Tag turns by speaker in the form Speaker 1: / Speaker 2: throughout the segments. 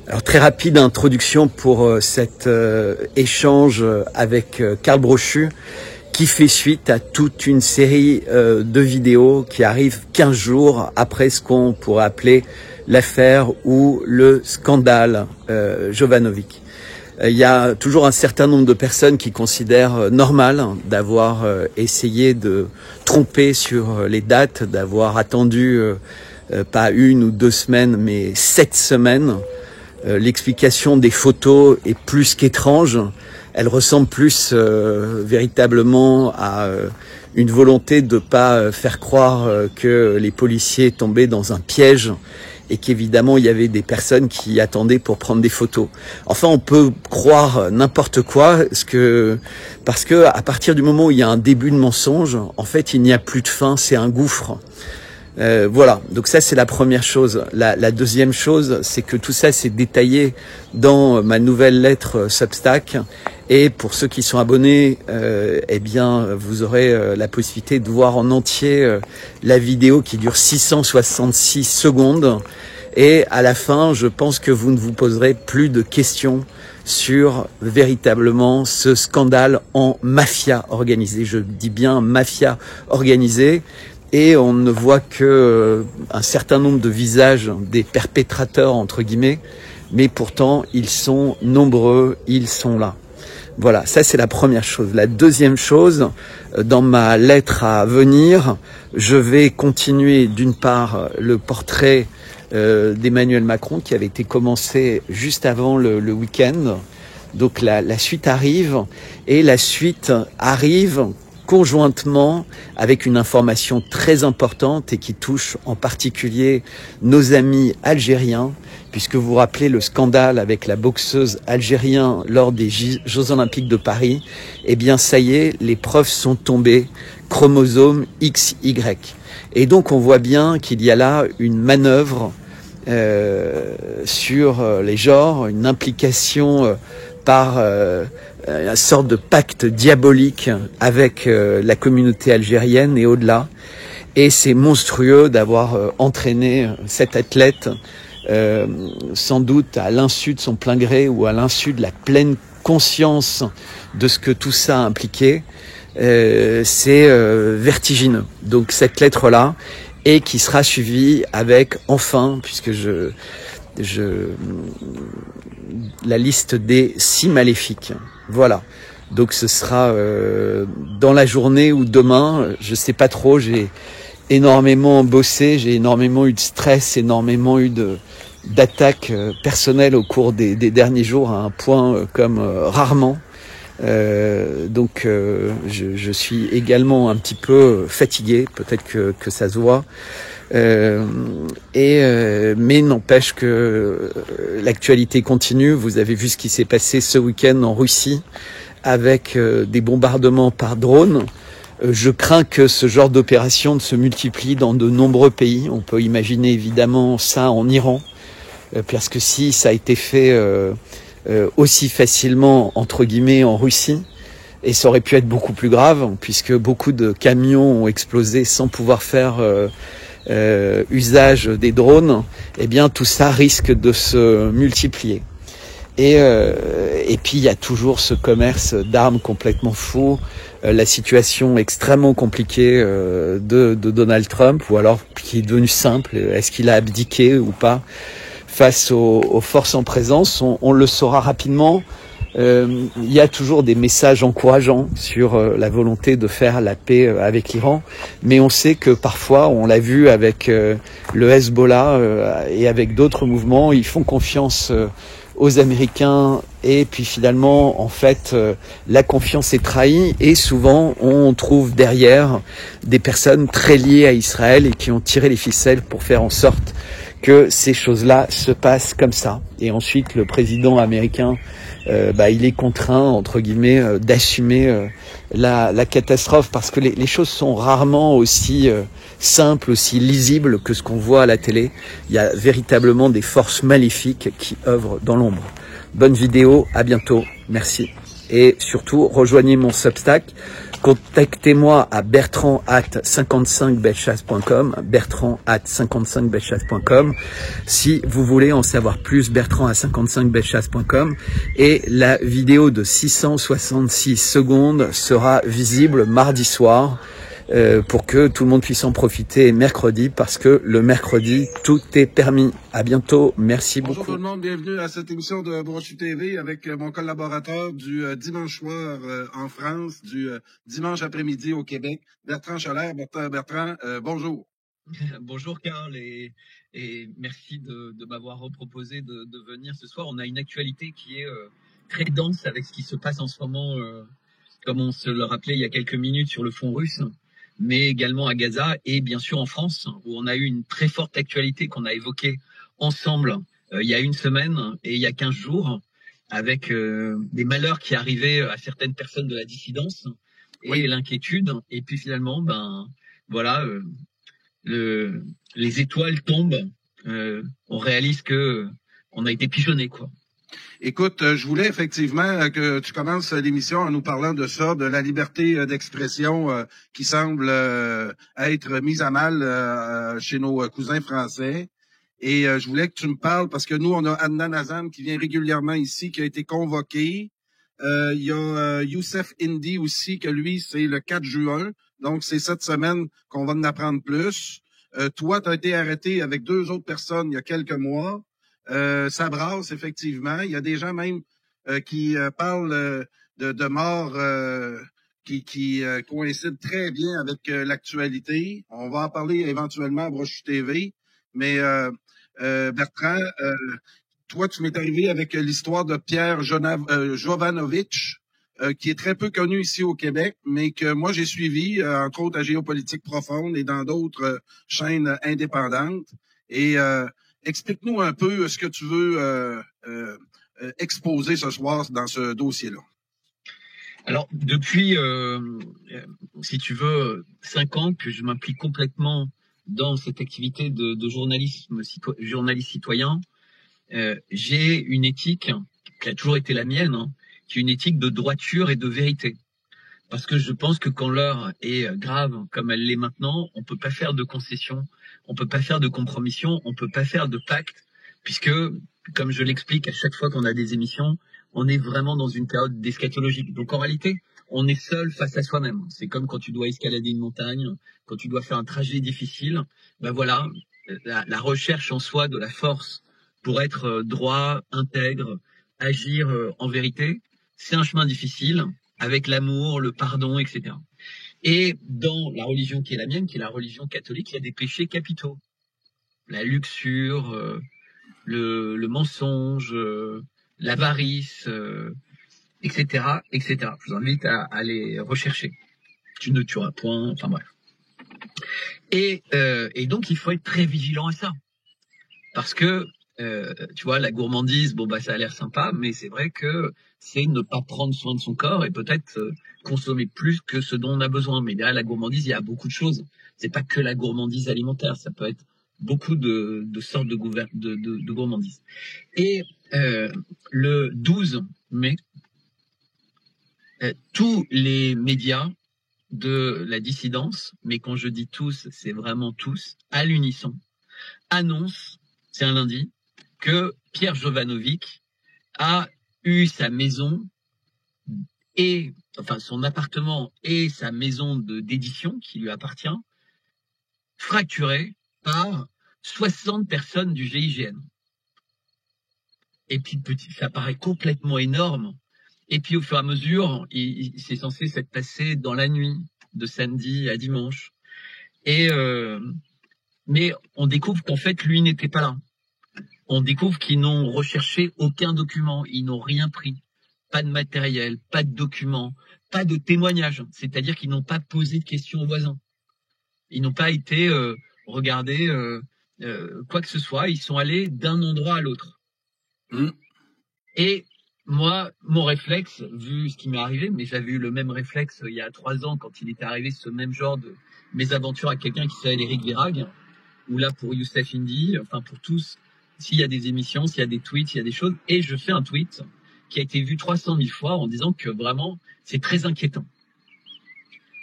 Speaker 1: Alors très rapide introduction pour cet échange avec Karl Brochu qui fait suite à toute une série de vidéos qui arrivent 15 jours après ce qu'on pourrait appeler l'affaire ou le scandale Jovanovic. Il y a toujours un certain nombre de personnes qui considèrent normal d'avoir essayé de tromper sur les dates, d'avoir attendu pas 1 ou 2 semaines mais 7 semaines. L'explication des photos est plus qu'étrange. Elle ressemble plus véritablement à une volonté de ne pas faire croire que les policiers tombaient dans un piège et qu'évidemment il y avait des personnes qui attendaient pour prendre des photos. Enfin, on peut croire n'importe quoi, parce que à partir du moment où il y a un début de mensonge, en fait il n'y a plus de fin, c'est un gouffre. Voilà, donc ça c'est la première chose. La deuxième chose, c'est que tout ça c'est détaillé dans ma nouvelle lettre Substack. Et pour ceux qui sont abonnés, eh bien, vous aurez la possibilité de voir en entier la vidéo qui dure 666 secondes. Et à la fin, je pense que vous ne vous poserez plus de questions sur véritablement ce scandale en mafia organisée. Je dis bien mafia organisée. Et on ne voit que un certain nombre de visages des perpétrateurs, entre guillemets, mais pourtant, ils sont nombreux, ils sont là. Voilà, ça c'est la première chose. La deuxième chose, dans ma lettre à venir, je vais continuer d'une part le portrait d'Emmanuel Macron qui avait été commencé juste avant le week-end. Donc la suite arrive, et la suite arrive conjointement avec une information très importante et qui touche en particulier nos amis algériens, puisque vous vous rappelez le scandale avec la boxeuse algérienne lors des Jeux Olympiques de Paris. Eh bien ça y est, les preuves sont tombées, chromosome XY. Et donc on voit bien qu'il y a là une manœuvre sur les genres, une implication par une sorte de pacte diabolique avec la communauté algérienne et au-delà. Et c'est monstrueux d'avoir entraîné cet athlète, sans doute à l'insu de son plein gré ou à l'insu de la pleine conscience de ce que tout ça a impliqué. C'est vertigineux. Donc cette lettre-là, et qui sera suivie avec, enfin, puisque la liste des 6 maléfiques. Voilà. Donc ce sera dans la journée ou demain, je sais pas trop. J'ai énormément bossé, j'ai énormément eu de stress, énormément eu d'attaques personnelles au cours des derniers jours, à un point comme rarement. Donc je suis également un petit peu fatigué, peut-être que ça se voit. Mais n'empêche que l'actualité continue. Vous avez vu ce qui s'est passé ce week-end en Russie avec des bombardements par drone. Je crains que ce genre d'opération ne se multiplie dans de nombreux pays. On peut imaginer évidemment ça en Iran, parce que si ça a été fait aussi facilement, entre guillemets, en Russie, et ça aurait pu être beaucoup plus grave, puisque beaucoup de camions ont explosé sans pouvoir faire usage des drones, eh bien tout ça risque de se multiplier. Et puis il y a toujours ce commerce d'armes complètement fou, la situation extrêmement compliquée de Donald Trump, ou alors qui est devenu simple, est-ce qu'il a abdiqué ou pas face aux forces en présence, on le saura rapidement. Il y a toujours des messages encourageants sur la volonté de faire la paix avec l'Iran, mais on sait que parfois, on l'a vu avec le Hezbollah et avec d'autres mouvements, ils font confiance aux Américains, et puis finalement, en fait, la confiance est trahie, et souvent, on trouve derrière des personnes très liées à Israël et qui ont tiré les ficelles pour faire en sorte que ces choses-là se passent comme ça. Et ensuite, le président américain, il est contraint, entre guillemets, d'assumer la catastrophe, parce que les choses sont rarement aussi simples, aussi lisibles que ce qu'on voit à la télé. Il y a véritablement des forces maléfiques qui œuvrent dans l'ombre. Bonne vidéo, à bientôt, merci. et surtout rejoignez mon Substack. Contactez-moi à bertrand@55bellechasse.com, bertrand@55bellechasse.com. Si vous voulez en savoir plus, bertrand@55bellechasse.com. Et la vidéo de 666 secondes sera visible mardi soir pour que tout le monde puisse en profiter mercredi, parce que le mercredi, tout est permis. À bientôt. Merci beaucoup.
Speaker 2: Bonjour tout le monde, bienvenue à cette émission de Brochu TV avec mon collaborateur du dimanche soir en France, du dimanche après-midi au Québec, Bertrand Cholère. Bertrand, bonjour.
Speaker 3: Bonjour Karl, et merci de m'avoir proposé de venir ce soir. On a une actualité qui est très dense avec ce qui se passe en ce moment, comme on se le rappelait il y a quelques minutes sur le front russe, mais également à Gaza et bien sûr en France, où on a eu une très forte actualité qu'on a évoquée ensemble il y a une semaine et il y a 15 jours, avec des malheurs qui arrivaient à certaines personnes de la dissidence et oui, l'inquiétude. Et puis finalement, voilà, les étoiles tombent. On réalise que on a été pigeonné, quoi.
Speaker 2: Écoute, je voulais effectivement que tu commences l'émission en nous parlant de ça, de la liberté d'expression qui semble être mise à mal chez nos cousins français. Et je voulais que tu me parles, parce que nous, on a Adnan Hazan qui vient régulièrement ici, qui a été convoqué. Il y a Youssef Indy aussi, que lui, c'est le 4 juin. Donc, c'est cette semaine qu'on va en apprendre plus. Toi, tu as été arrêté avec 2 autres personnes il y a quelques mois. Ça brasse, effectivement. Il y a des gens même qui parlent de morts qui coïncident très bien avec l'actualité. On va en parler éventuellement à Brochu TV. Mais Bertrand, toi, tu m'es arrivé avec l'histoire de Pierre Jovanovic, qui est très peu connu ici au Québec, mais que moi j'ai suivi, entre autres à Géopolitique Profonde et dans d'autres chaînes indépendantes. Et explique-nous un peu ce que tu veux exposer ce soir dans ce dossier-là.
Speaker 3: Alors, depuis, si tu veux, 5 ans que je m'implique complètement dans cette activité de journalisme journaliste citoyen, j'ai une éthique qui a toujours été la mienne, hein, qui est une éthique de droiture et de vérité. Parce que je pense que quand l'heure est grave comme elle l'est maintenant, on peut pas faire de concessions, on peut pas faire de compromissions, on peut pas faire de pactes, puisque, comme je l'explique à chaque fois qu'on a des émissions, on est vraiment dans une période d'eschatologie. Donc en réalité, on est seul face à soi-même. C'est comme quand tu dois escalader une montagne, quand tu dois faire un trajet difficile. Ben voilà, la recherche en soi de la force pour être droit, intègre, agir en vérité, c'est un chemin difficile, avec l'amour, le pardon, etc. Et dans la religion qui est la mienne, qui est la religion catholique, il y a des péchés capitaux. La luxure, le mensonge, l'avarice, etc., etc. Je vous invite à les rechercher. Tu ne tueras point, enfin bref. Et donc, il faut être très vigilant à ça. Parce que, tu vois, la gourmandise, bon, ça a l'air sympa, mais c'est vrai que c'est ne pas prendre soin de son corps et peut-être consommer plus que ce dont on a besoin. Mais derrière la gourmandise, il y a beaucoup de choses. C'est pas que la gourmandise alimentaire, ça peut être beaucoup de sortes de gourmandise. Et le 12 mai, tous les médias de la dissidence, mais quand je dis tous, c'est vraiment tous, à l'unisson, annoncent, c'est un lundi, que Pierre Jovanovic a eu sa maison et, enfin, son appartement et sa maison d'édition qui lui appartient, fracturés par 60 personnes du GIGN. Et puis, ça paraît complètement énorme. Et puis, au fur et à mesure, c'est censé s'être passé dans la nuit, de samedi à dimanche. Mais on découvre qu'en fait, lui n'était pas là. On découvre qu'ils n'ont recherché aucun document, ils n'ont rien pris. Pas de matériel, pas de documents, pas de témoignages. C'est-à-dire qu'ils n'ont pas posé de questions aux voisins. Ils n'ont pas été regarder quoi que ce soit. Ils sont allés d'un endroit à l'autre. Et moi, mon réflexe, vu ce qui m'est arrivé, mais j'avais eu le même réflexe il y a 3 ans quand il était arrivé ce même genre de mésaventures à quelqu'un qui s'appelle Éric Vérag, ou là pour Youssef Indy, enfin pour tous, s'il y a des émissions, s'il y a des tweets, s'il y a des choses, et je fais un tweet qui a été vu 300 000 fois en disant que vraiment, c'est très inquiétant.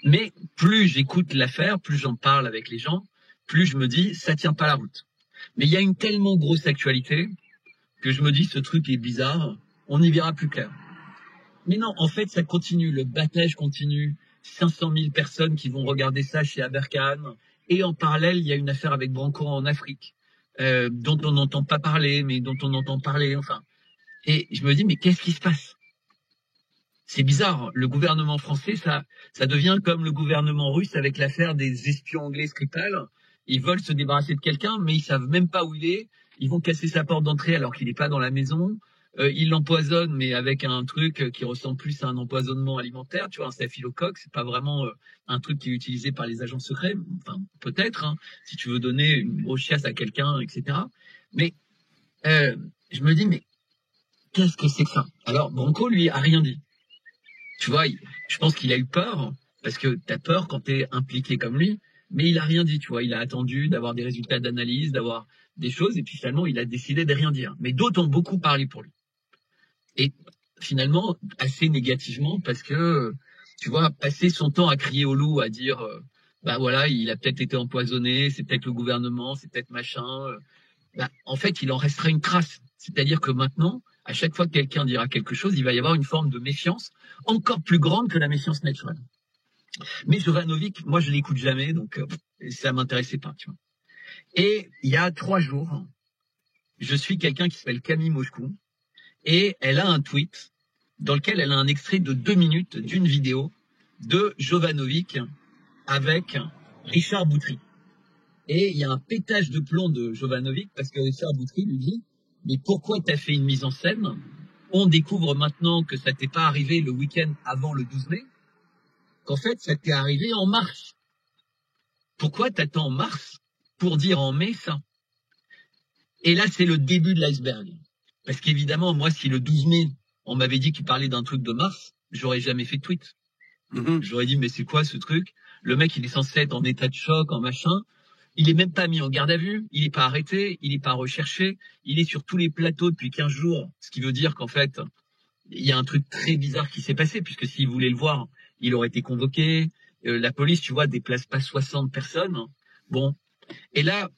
Speaker 3: Mais plus j'écoute l'affaire, plus j'en parle avec les gens, plus je me dis, ça tient pas la route. Mais il y a une tellement grosse actualité que je me dis, ce truc est bizarre, on y verra plus clair. Mais non, en fait, ça continue, le battage continue, 500 000 personnes qui vont regarder ça chez Aberkan, et en parallèle, il y a une affaire avec Branco en Afrique, dont on n'entend pas parler, mais dont on entend parler, enfin. Et je me dis, mais qu'est-ce qui se passe? C'est bizarre, le gouvernement français, ça devient comme le gouvernement russe avec l'affaire des espions anglais Skripal. Ils veulent se débarrasser de quelqu'un, mais ils savent même pas où il est. Ils vont casser sa porte d'entrée alors qu'il n'est pas dans la maison. Ils l'empoisonnent, mais avec un truc qui ressemble plus à un empoisonnement alimentaire. Tu vois, un staphylocoque, c'est pas vraiment un truc qui est utilisé par les agents secrets. Enfin, peut-être, hein, si tu veux donner une grosse chiasse à quelqu'un, etc. Mais je me dis, mais qu'est-ce que c'est que ça? Alors, Branco, lui, a rien dit. Tu vois, je pense qu'il a eu peur, parce que t'as peur quand t'es impliqué comme lui, mais il a rien dit, tu vois. Il a attendu d'avoir des résultats d'analyse, d'avoir des choses, et puis finalement, il a décidé de rien dire. Mais d'autres ont beaucoup parlé pour lui. Et finalement, assez négativement, parce que, tu vois, passer son temps à crier au loup, à dire, bah voilà, il a peut-être été empoisonné, c'est peut-être le gouvernement, c'est peut-être machin, bah, en fait, il en restera une trace. C'est-à-dire que maintenant, à chaque fois que quelqu'un dira quelque chose, il va y avoir une forme de méfiance encore plus grande que la méfiance naturelle. Mais Jovanovic, moi, je l'écoute jamais, donc ça m'intéressait pas, tu vois. Et il y a 3 jours, je suis quelqu'un qui s'appelle Camille Moscou, et elle a un tweet dans lequel elle a un extrait de 2 minutes d'une vidéo de Jovanovic avec Richard Boutry. Et il y a un pétage de plomb de Jovanovic parce que Richard Boutry lui dit « Mais pourquoi t'as fait une mise en scène? On découvre maintenant que ça t'est pas arrivé le week-end avant le 12 mai, qu'en fait ça t'est arrivé en mars. Pourquoi t'attends en mars pour dire en mai ça ?» Et là c'est le début de l'iceberg. Parce qu'évidemment, moi, si le 12 mai, on m'avait dit qu'il parlait d'un truc de mars, j'aurais jamais fait de tweet. J'aurais dit, mais c'est quoi ce truc? Le mec, il est censé être en état de choc, en machin. Il est même pas mis en garde à vue. Il est pas arrêté. Il est pas recherché. Il est sur tous les plateaux depuis 15 jours. Ce qui veut dire qu'en fait, il y a un truc très bizarre qui s'est passé, puisque s'il voulait le voir, il aurait été convoqué. La police, tu vois, déplace pas 60 personnes. Bon. Et là,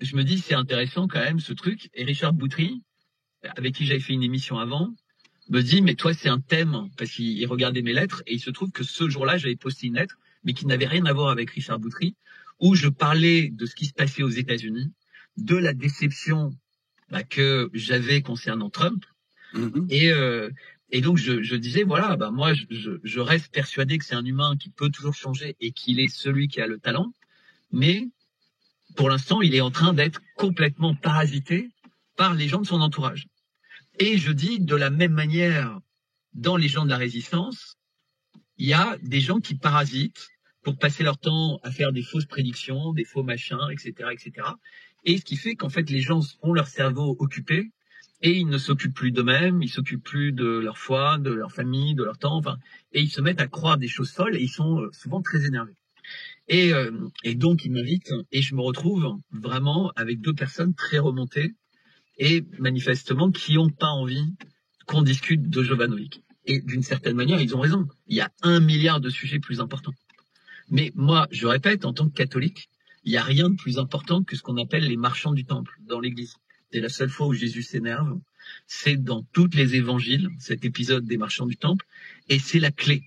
Speaker 3: je me dis, c'est intéressant quand même, ce truc. Et Richard Boutry, avec qui j'avais fait une émission avant, me dit, mais toi, c'est un thème, parce qu'il regardait mes lettres, et il se trouve que ce jour-là, j'avais posté une lettre, mais qui n'avait rien à voir avec Richard Boutry, où je parlais de ce qui se passait aux États-Unis, de la déception que j'avais concernant Trump, et donc je disais, voilà, moi, je reste persuadé que c'est un humain qui peut toujours changer, et qu'il est celui qui a le talent, mais pour l'instant, il est en train d'être complètement parasité par les gens de son entourage. Et je dis, de la même manière, dans les gens de la résistance, il y a des gens qui parasitent pour passer leur temps à faire des fausses prédictions, des faux machins, etc., etc. Et ce qui fait qu'en fait, les gens ont leur cerveau occupé et ils ne s'occupent plus d'eux-mêmes, ils s'occupent plus de leur foi, de leur famille, de leur temps, enfin, et ils se mettent à croire des choses folles et ils sont souvent très énervés. Et donc, ils m'invitent et je me retrouve vraiment avec 2 personnes très remontées et manifestement qui n'ont pas envie qu'on discute de Jovanovic. Et d'une certaine manière, ils ont raison. Il y a 1 milliard de sujets plus importants. Mais moi, je répète, en tant que catholique, il n'y a rien de plus important que ce qu'on appelle les marchands du temple dans l'Église. C'est la seule fois où Jésus s'énerve. C'est dans tous les évangiles, cet épisode des marchands du temple, et c'est la clé.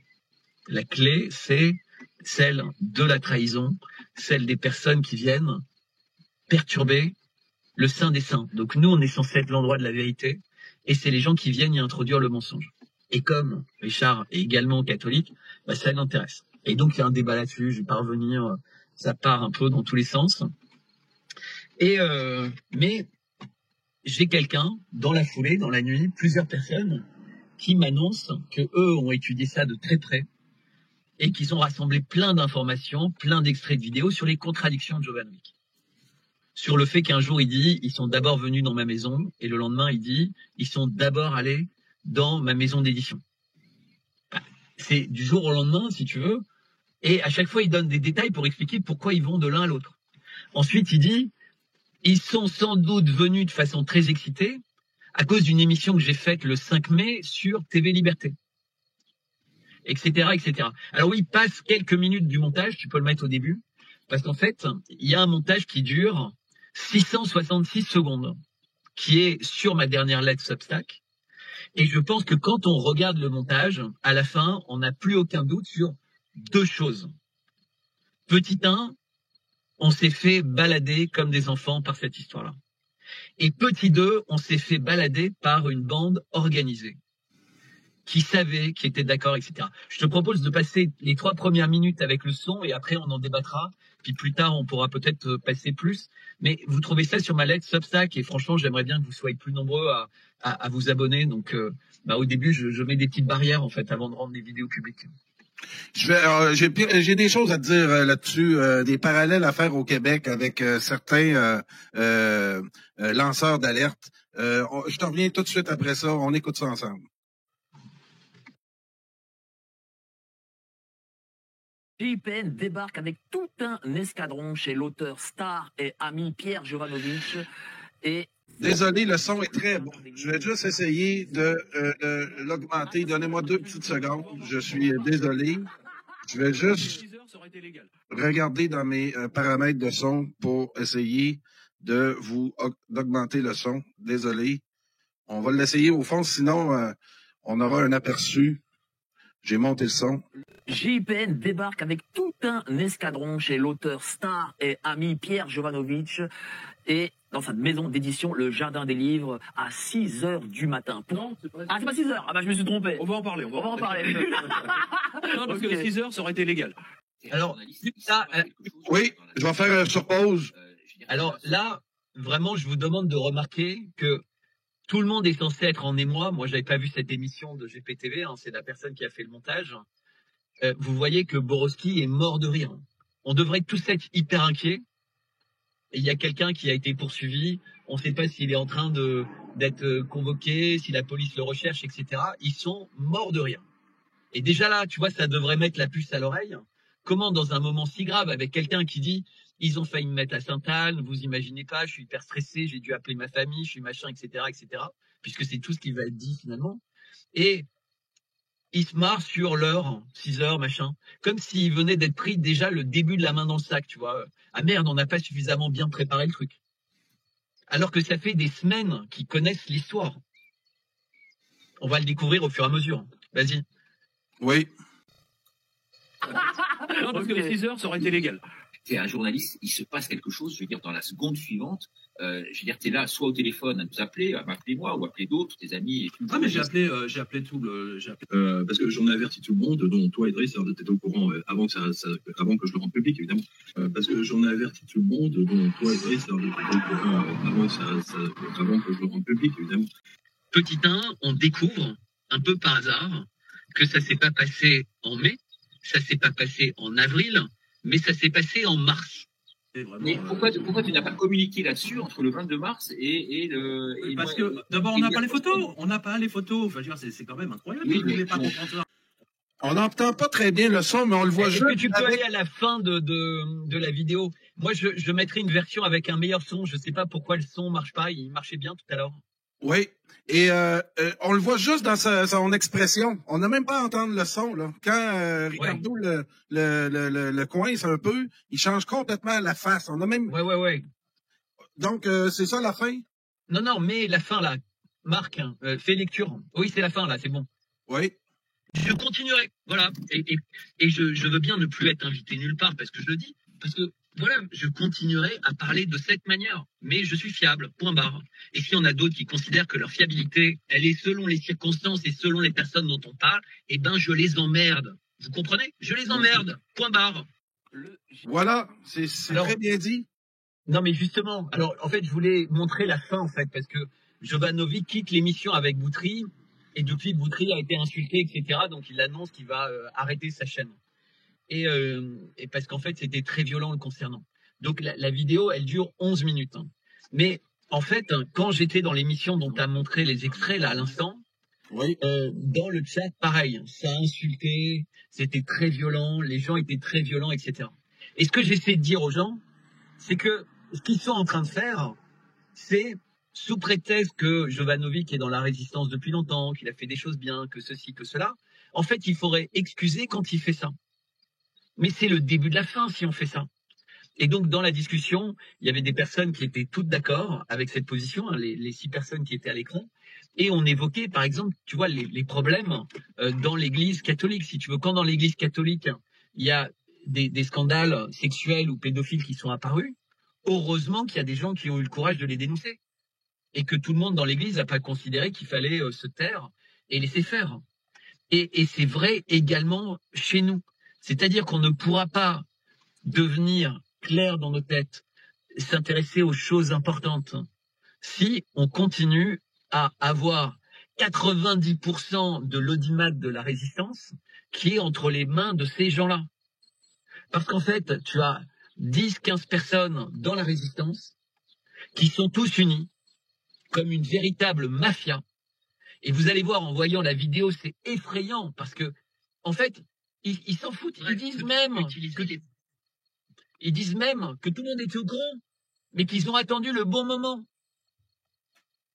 Speaker 3: La clé, c'est celle de la trahison, celle des personnes qui viennent perturber le saint des saints. Donc nous, on est censé être l'endroit de la vérité, et c'est les gens qui viennent y introduire le mensonge. Et comme Richard est également catholique, ça l'intéresse. Et donc il y a un débat là-dessus, je vais pas revenir, ça part un peu dans tous les sens. Et mais j'ai quelqu'un, dans la foulée, dans la nuit, plusieurs personnes, qui m'annoncent que eux ont étudié ça de très près, et qu'ils ont rassemblé plein d'informations, plein d'extraits de vidéos sur les contradictions de Jovanovic. Sur le fait qu'un jour, il dit, ils sont d'abord venus dans ma maison, et le lendemain, il dit, ils sont d'abord allés dans ma maison d'édition. C'est du jour au lendemain, si tu veux, et à chaque fois, il donne des détails pour expliquer pourquoi ils vont de l'un à l'autre. Ensuite, il dit, ils sont sans doute venus de façon très excitée, à cause d'une émission que j'ai faite le 5 mai sur TV Liberté, etc., etc. Alors oui, passe quelques minutes du montage, tu peux le mettre au début, parce qu'en fait, il y a un montage qui dure 666 secondes, qui est sur ma dernière lettre Substack. Et je pense que quand on regarde le montage, à la fin, on n'a plus aucun doute sur deux choses. Petit 1, on s'est fait balader comme des enfants par cette histoire-là. Et petit 2, on s'est fait balader par une bande organisée qui savait, qui était d'accord, etc. Je te propose de passer les 3 premières minutes avec le son et après on en débattra. Puis plus tard, on pourra peut-être passer plus. Mais vous trouvez ça sur ma lettre Substack et franchement, j'aimerais bien que vous soyez plus nombreux à vous abonner. Donc, au début, je mets des petites barrières en fait avant de rendre les vidéos publiques.
Speaker 2: J'ai des choses à dire là-dessus, des parallèles à faire au Québec avec certains lanceurs d'alerte. Je te reviens tout de suite après ça. On écoute ça ensemble.
Speaker 4: JPN débarque avec tout un escadron chez l'auteur star et ami Pierre Jovanovic. Et
Speaker 2: désolé, le son est très bon. Je vais juste essayer de l'augmenter. Donnez-moi 2 petites secondes. Je suis désolé. Je vais juste regarder dans mes paramètres de son pour essayer d'augmenter le son. Désolé. On va l'essayer au fond, sinon on aura un aperçu. J'ai monté le son.
Speaker 4: JPN débarque avec tout un escadron chez l'auteur star et ami Pierre Jovanovic et dans sa maison d'édition Le Jardin des Livres à 6 h du matin. Ah, c'est pas 6 h. Ah bah je me suis trompé.
Speaker 5: On va en parler.
Speaker 4: On va en parler.
Speaker 5: Non, parce que 6 h, ça aurait été légal.
Speaker 3: Alors, ça,
Speaker 2: oui, je vais faire sur pause.
Speaker 3: Alors là, vraiment, je vous demande de remarquer que tout le monde est censé être en émoi. Moi, j'avais pas vu cette émission de GPTV. Hein, c'est la personne qui a fait le montage. Vous voyez que Borowski est mort de rire. On devrait tous être hyper inquiets. Et il y a quelqu'un qui a été poursuivi. On ne sait pas s'il est en train d'être convoqué, si la police le recherche, etc. Ils sont morts de rire. Et déjà là, tu vois, ça devrait mettre la puce à l'oreille. Comment, dans un moment si grave, avec quelqu'un qui dit « Ils ont failli me mettre à Sainte-Anne, vous imaginez pas, je suis hyper stressé, j'ai dû appeler ma famille, je suis machin, etc. etc. » Puisque c'est tout ce qui va être dit finalement. Et il se marre sur l'heure, 6 h, machin. Comme s'il venait d'être pris déjà le début de la main dans le sac, tu vois. Ah merde, on n'a pas suffisamment bien préparé le truc. Alors que ça fait des semaines qu'ils connaissent l'histoire. On va le découvrir au fur et à mesure. Vas-y.
Speaker 2: Oui.
Speaker 5: Non, parce que les 6 h, ça aurait été légal.
Speaker 6: T'es un journaliste, il se passe quelque chose, je veux dire, dans la seconde suivante, je veux dire, t'es là, soit au téléphone à nous appeler, à m'appeler moi, ou appeler d'autres, tes amis et tout.
Speaker 5: Ah, mais j'ai appelé tout le, parce que j'en ai averti tout le monde, dont toi, Idriss, t'étais au courant avant que avant que je le rende public, évidemment. Parce que j'en ai averti tout le monde, dont toi, Idriss, t'étais au courant avant que je le rende public, évidemment.
Speaker 3: Petit 1, on découvre, un peu par hasard, que ça s'est pas passé en mai, ça s'est pas passé en avril, mais ça s'est passé en mars.
Speaker 6: Mais pourquoi tu n'as pas communiqué là-dessus entre le 22 mars et le...
Speaker 5: Parce que, d'abord, on n'a pas les photos. On n'a pas les photos. Enfin, je veux dire, c'est quand même incroyable.
Speaker 6: Oui,
Speaker 5: Vous ne voulez pas comprendre ça.
Speaker 2: On n'entend pas très bien le son, mais on le voit
Speaker 3: Est-ce
Speaker 2: juste.
Speaker 3: que tu peux aller à la fin de la vidéo? Moi, je mettrai une version avec un meilleur son. Je sais pas pourquoi le son marche pas. Il marchait bien tout à l'heure.
Speaker 2: Oui. Et on le voit juste dans son expression. On n'a même pas à entendre le son, là. Quand Ricardo le coince un peu, il change complètement la face. On a même.
Speaker 3: Ouais.
Speaker 2: Donc, c'est ça la fin?
Speaker 3: Non, mais la fin, là. Marc, fais lecture. Oui, c'est la fin, là, c'est bon.
Speaker 2: Oui.
Speaker 3: Je continuerai, voilà. Et je veux bien ne plus être invité nulle part, parce que je le dis. Parce que, voilà, je continuerai à parler de cette manière. Mais je suis fiable, point barre. Et s'il y en a d'autres qui considèrent que leur fiabilité, elle est selon les circonstances et selon les personnes dont on parle, eh ben, je les emmerde. Vous comprenez? Je les emmerde, point barre.
Speaker 2: Voilà, c'est très bien dit.
Speaker 3: Non, mais justement, alors, en fait, je voulais montrer la fin, en fait, parce que Jovanovic quitte l'émission avec Boutry, et depuis, Boutry a été insulté, etc., donc il annonce qu'il va arrêter sa chaîne. Et parce qu'en fait, c'était très violent le concernant. Donc, la vidéo, elle dure 11 minutes. Hein. Mais, en fait, quand j'étais dans l'émission dont tu as montré les extraits, là, à l'instant,
Speaker 2: oui.
Speaker 3: Dans le chat, pareil, ça a insulté, c'était très violent, les gens étaient très violents, etc. Et ce que j'essaie de dire aux gens, c'est que ce qu'ils sont en train de faire, c'est sous prétexte que Jovanovic est dans la résistance depuis longtemps, qu'il a fait des choses bien, que ceci, que cela, en fait, il faudrait excuser quand il fait ça. Mais c'est le début de la fin si on fait ça. Et donc, dans la discussion, il y avait des personnes qui étaient toutes d'accord avec cette position, hein, les 6 personnes qui étaient à l'écran. Et on évoquait, par exemple, tu vois, les problèmes dans l'Église catholique. Si tu veux, quand dans l'Église catholique, il y a des scandales sexuels ou pédophiles qui sont apparus, heureusement qu'il y a des gens qui ont eu le courage de les dénoncer. Et que tout le monde dans l'Église n'a pas considéré qu'il fallait se taire et laisser faire. Et c'est vrai également chez nous. C'est-à-dire qu'on ne pourra pas devenir clair dans nos têtes, s'intéresser aux choses importantes, si on continue à avoir 90% de l'audimat de la résistance qui est entre les mains de ces gens-là. Parce qu'en fait, tu as 10-15 personnes dans la résistance qui sont tous unis comme une véritable mafia. Et vous allez voir en voyant la vidéo, c'est effrayant parce que, en fait, ils s'en foutent. Ils disent même que tout le monde était au courant, mais qu'ils ont attendu le bon moment.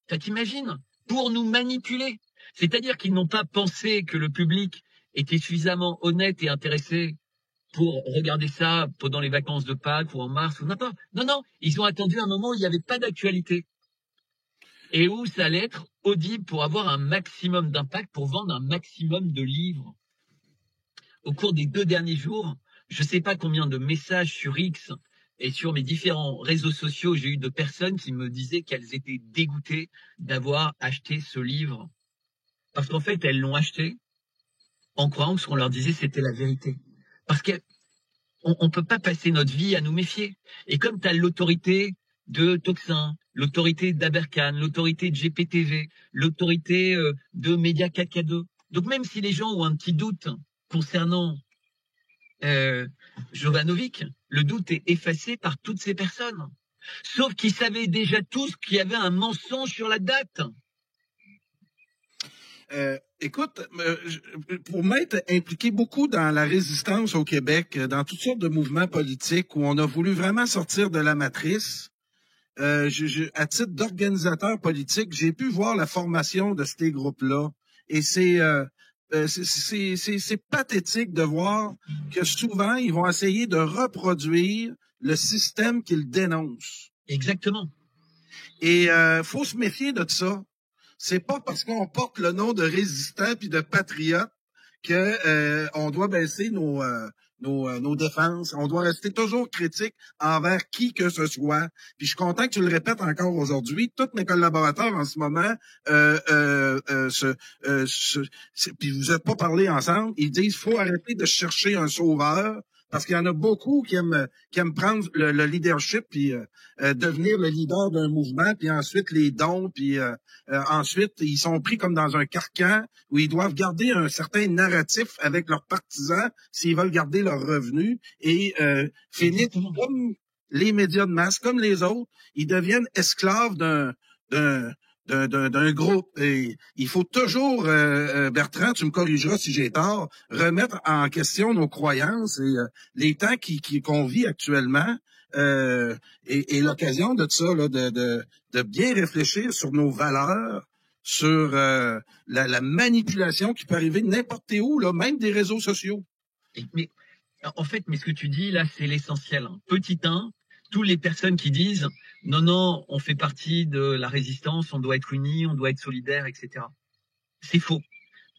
Speaker 3: Ça t'imagines? Pour nous manipuler. C'est-à-dire qu'ils n'ont pas pensé que le public était suffisamment honnête et intéressé pour regarder ça pendant les vacances de Pâques ou en mars ou n'importe. Non, non, ils ont attendu un moment où il n'y avait pas d'actualité. Et où ça allait être audible pour avoir un maximum d'impact, pour vendre un maximum de livres. Au cours des 2 derniers jours, je ne sais pas combien de messages sur X et sur mes différents réseaux sociaux, j'ai eu de personnes qui me disaient qu'elles étaient dégoûtées d'avoir acheté ce livre. Parce qu'en fait, elles l'ont acheté en croyant que ce qu'on leur disait, c'était la vérité. Parce qu'on ne peut pas passer notre vie à nous méfier. Et comme tu as l'autorité de Toxin, l'autorité d'Aberkan, l'autorité de GPTV, l'autorité de Média 4K2. Donc même si les gens ont un petit doute concernant Jovanovic, le doute est effacé par toutes ces personnes. Sauf qu'ils savaient déjà tous qu'il y avait un mensonge sur la date.
Speaker 2: Écoute, pour m'être impliqué beaucoup dans la résistance au Québec, dans toutes sortes de mouvements politiques où on a voulu vraiment sortir de la matrice, à titre d'organisateur politique, j'ai pu voir la formation de ces groupes-là. Et c'est pathétique de voir que souvent, ils vont essayer de reproduire le système qu'ils dénoncent.
Speaker 3: Exactement.
Speaker 2: Et faut se méfier de ça. C'est pas parce qu'on porte le nom de résistant puis de patriote que on doit baisser nos défenses. On doit rester toujours critique envers qui que ce soit. Puis je suis content que tu le répètes encore aujourd'hui. Tous mes collaborateurs en ce moment, puis vous n'êtes pas parlé ensemble, ils disent faut arrêter de chercher un sauveur. Parce qu'il y en a beaucoup qui aiment prendre le leadership puis devenir le leader d'un mouvement, puis ensuite les dons, puis ensuite ils sont pris comme dans un carcan où ils doivent garder un certain narratif avec leurs partisans s'ils veulent garder leurs revenus et finir comme les médias de masse, comme les autres, ils deviennent esclaves d'un groupe. Et il faut toujours, Bertrand, tu me corrigeras si j'ai tort, remettre en question nos croyances et les temps qu'on vit actuellement et l'occasion de ça, là, de bien réfléchir sur nos valeurs, sur la manipulation qui peut arriver de n'importe où, là, même des réseaux sociaux.
Speaker 3: Mais ce que tu dis là, c'est l'essentiel. Petit 1, toutes les personnes qui disent non, non, on fait partie de la résistance, on doit être unis, on doit être solidaires, etc. C'est faux.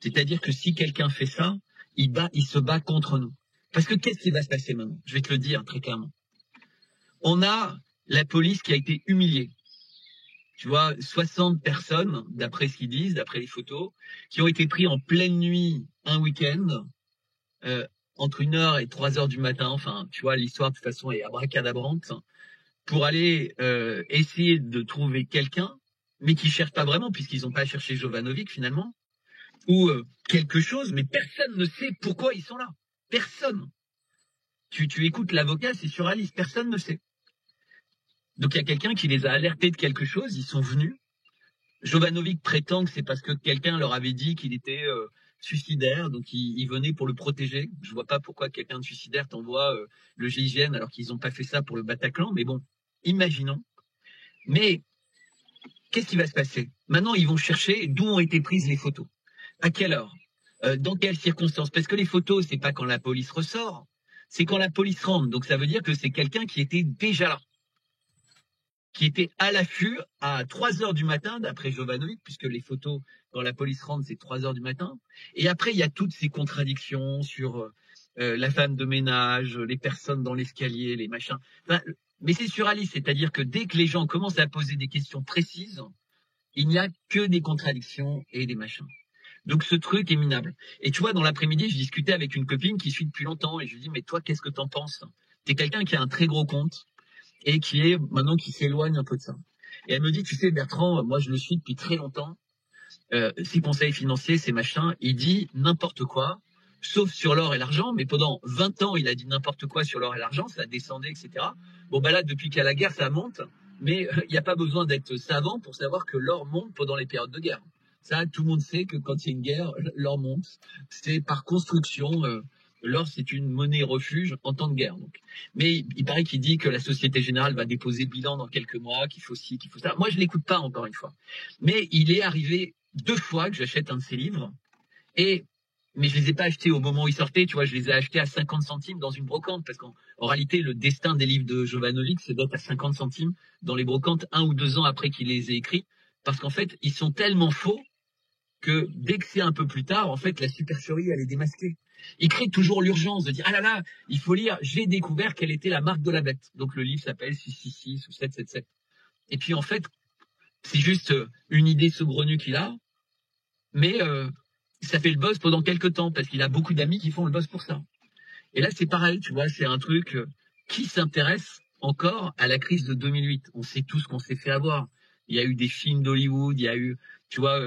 Speaker 3: C'est-à-dire que si quelqu'un fait ça, il se bat contre nous. Parce que qu'est-ce qui va se passer maintenant? Je vais te le dire très clairement. On a la police qui a été humiliée. Tu vois, 60 personnes, d'après ce qu'ils disent, d'après les photos, qui ont été pris en pleine nuit un week-end, entre 1h et 3h du matin. Enfin, tu vois, l'histoire de toute façon est abracadabrante, pour aller essayer de trouver quelqu'un, mais qui cherche pas vraiment, puisqu'ils n'ont pas cherché Jovanovic finalement, ou quelque chose, mais personne ne sait pourquoi ils sont là. Personne. Tu écoutes l'avocat, c'est sur Alice, personne ne sait. Donc il y a quelqu'un qui les a alertés de quelque chose, ils sont venus. Jovanovic prétend que c'est parce que quelqu'un leur avait dit qu'il était suicidaire, donc il venait pour le protéger. Je vois pas pourquoi quelqu'un de suicidaire t'envoie le GIGN alors qu'ils n'ont pas fait ça pour le Bataclan, mais bon, imaginons. Mais qu'est-ce qui va se passer? Maintenant, ils vont chercher d'où ont été prises les photos. À quelle heure? Dans quelles circonstances? Parce que les photos, c'est pas quand la police ressort, c'est quand la police rentre. Donc ça veut dire que c'est quelqu'un qui était déjà là, qui était à l'affût à 3 heures du matin, d'après Jovanovic, puisque les photos, quand la police rentre, c'est 3 heures du matin. Et après, il y a toutes ces contradictions sur la femme de ménage, les personnes dans l'escalier, les machins. Enfin, mais c'est surréaliste, c'est-à-dire que dès que les gens commencent à poser des questions précises, il n'y a que des contradictions et des machins. Donc ce truc est minable. Et tu vois, dans l'après-midi, je discutais avec une copine qui suit depuis longtemps et je lui dis, mais toi, qu'est-ce que t'en penses? T'es quelqu'un qui a un très gros compte et qui est maintenant qui s'éloigne un peu de ça. Et elle me dit, tu sais, Bertrand, moi je le suis depuis très longtemps. Ses conseils financiers, ses machins, il dit n'importe quoi, sauf sur l'or et l'argent. Mais pendant 20 ans, il a dit n'importe quoi sur l'or et l'argent, ça descendait, etc. Bon, bah là, depuis qu'il y a la guerre, ça monte. Mais il n'y a pas besoin d'être savant pour savoir que l'or monte pendant les périodes de guerre. Ça, tout le monde sait que quand il y a une guerre, l'or monte. C'est par construction. L'or, c'est une monnaie refuge en temps de guerre. Donc. Mais il paraît qu'il dit que la Société Générale va déposer bilan dans quelques mois, qu'il faut ci, qu'il faut ça. Moi, je l'écoute pas encore une fois. Mais il est arrivé 2 fois que j'achète un de ses livres. Mais je les ai pas achetés au moment où ils sortaient. Tu vois, je les ai achetés à 50 centimes dans une brocante. Parce qu'en réalité, le destin des livres de Jovanovic, c'est d'être à 50 centimes dans les brocantes 1 ou 2 ans après qu'il les ait écrits. Parce qu'en fait, ils sont tellement faux que dès que c'est un peu plus tard, en fait, la supercherie, elle est démasquée. Il crée toujours l'urgence de dire, ah là là, il faut lire, j'ai découvert quelle était la marque de la bête. Donc le livre s'appelle 666 ou 777. Et puis en fait, c'est juste une idée saugrenue qu'il a, mais ça fait le buzz pendant quelques temps, parce qu'il a beaucoup d'amis qui font le buzz pour ça. Et là, c'est pareil, tu vois, c'est un truc qui s'intéresse encore à la crise de 2008. On sait tous qu'on s'est fait avoir. Il y a eu des films d'Hollywood, il y a eu, tu vois,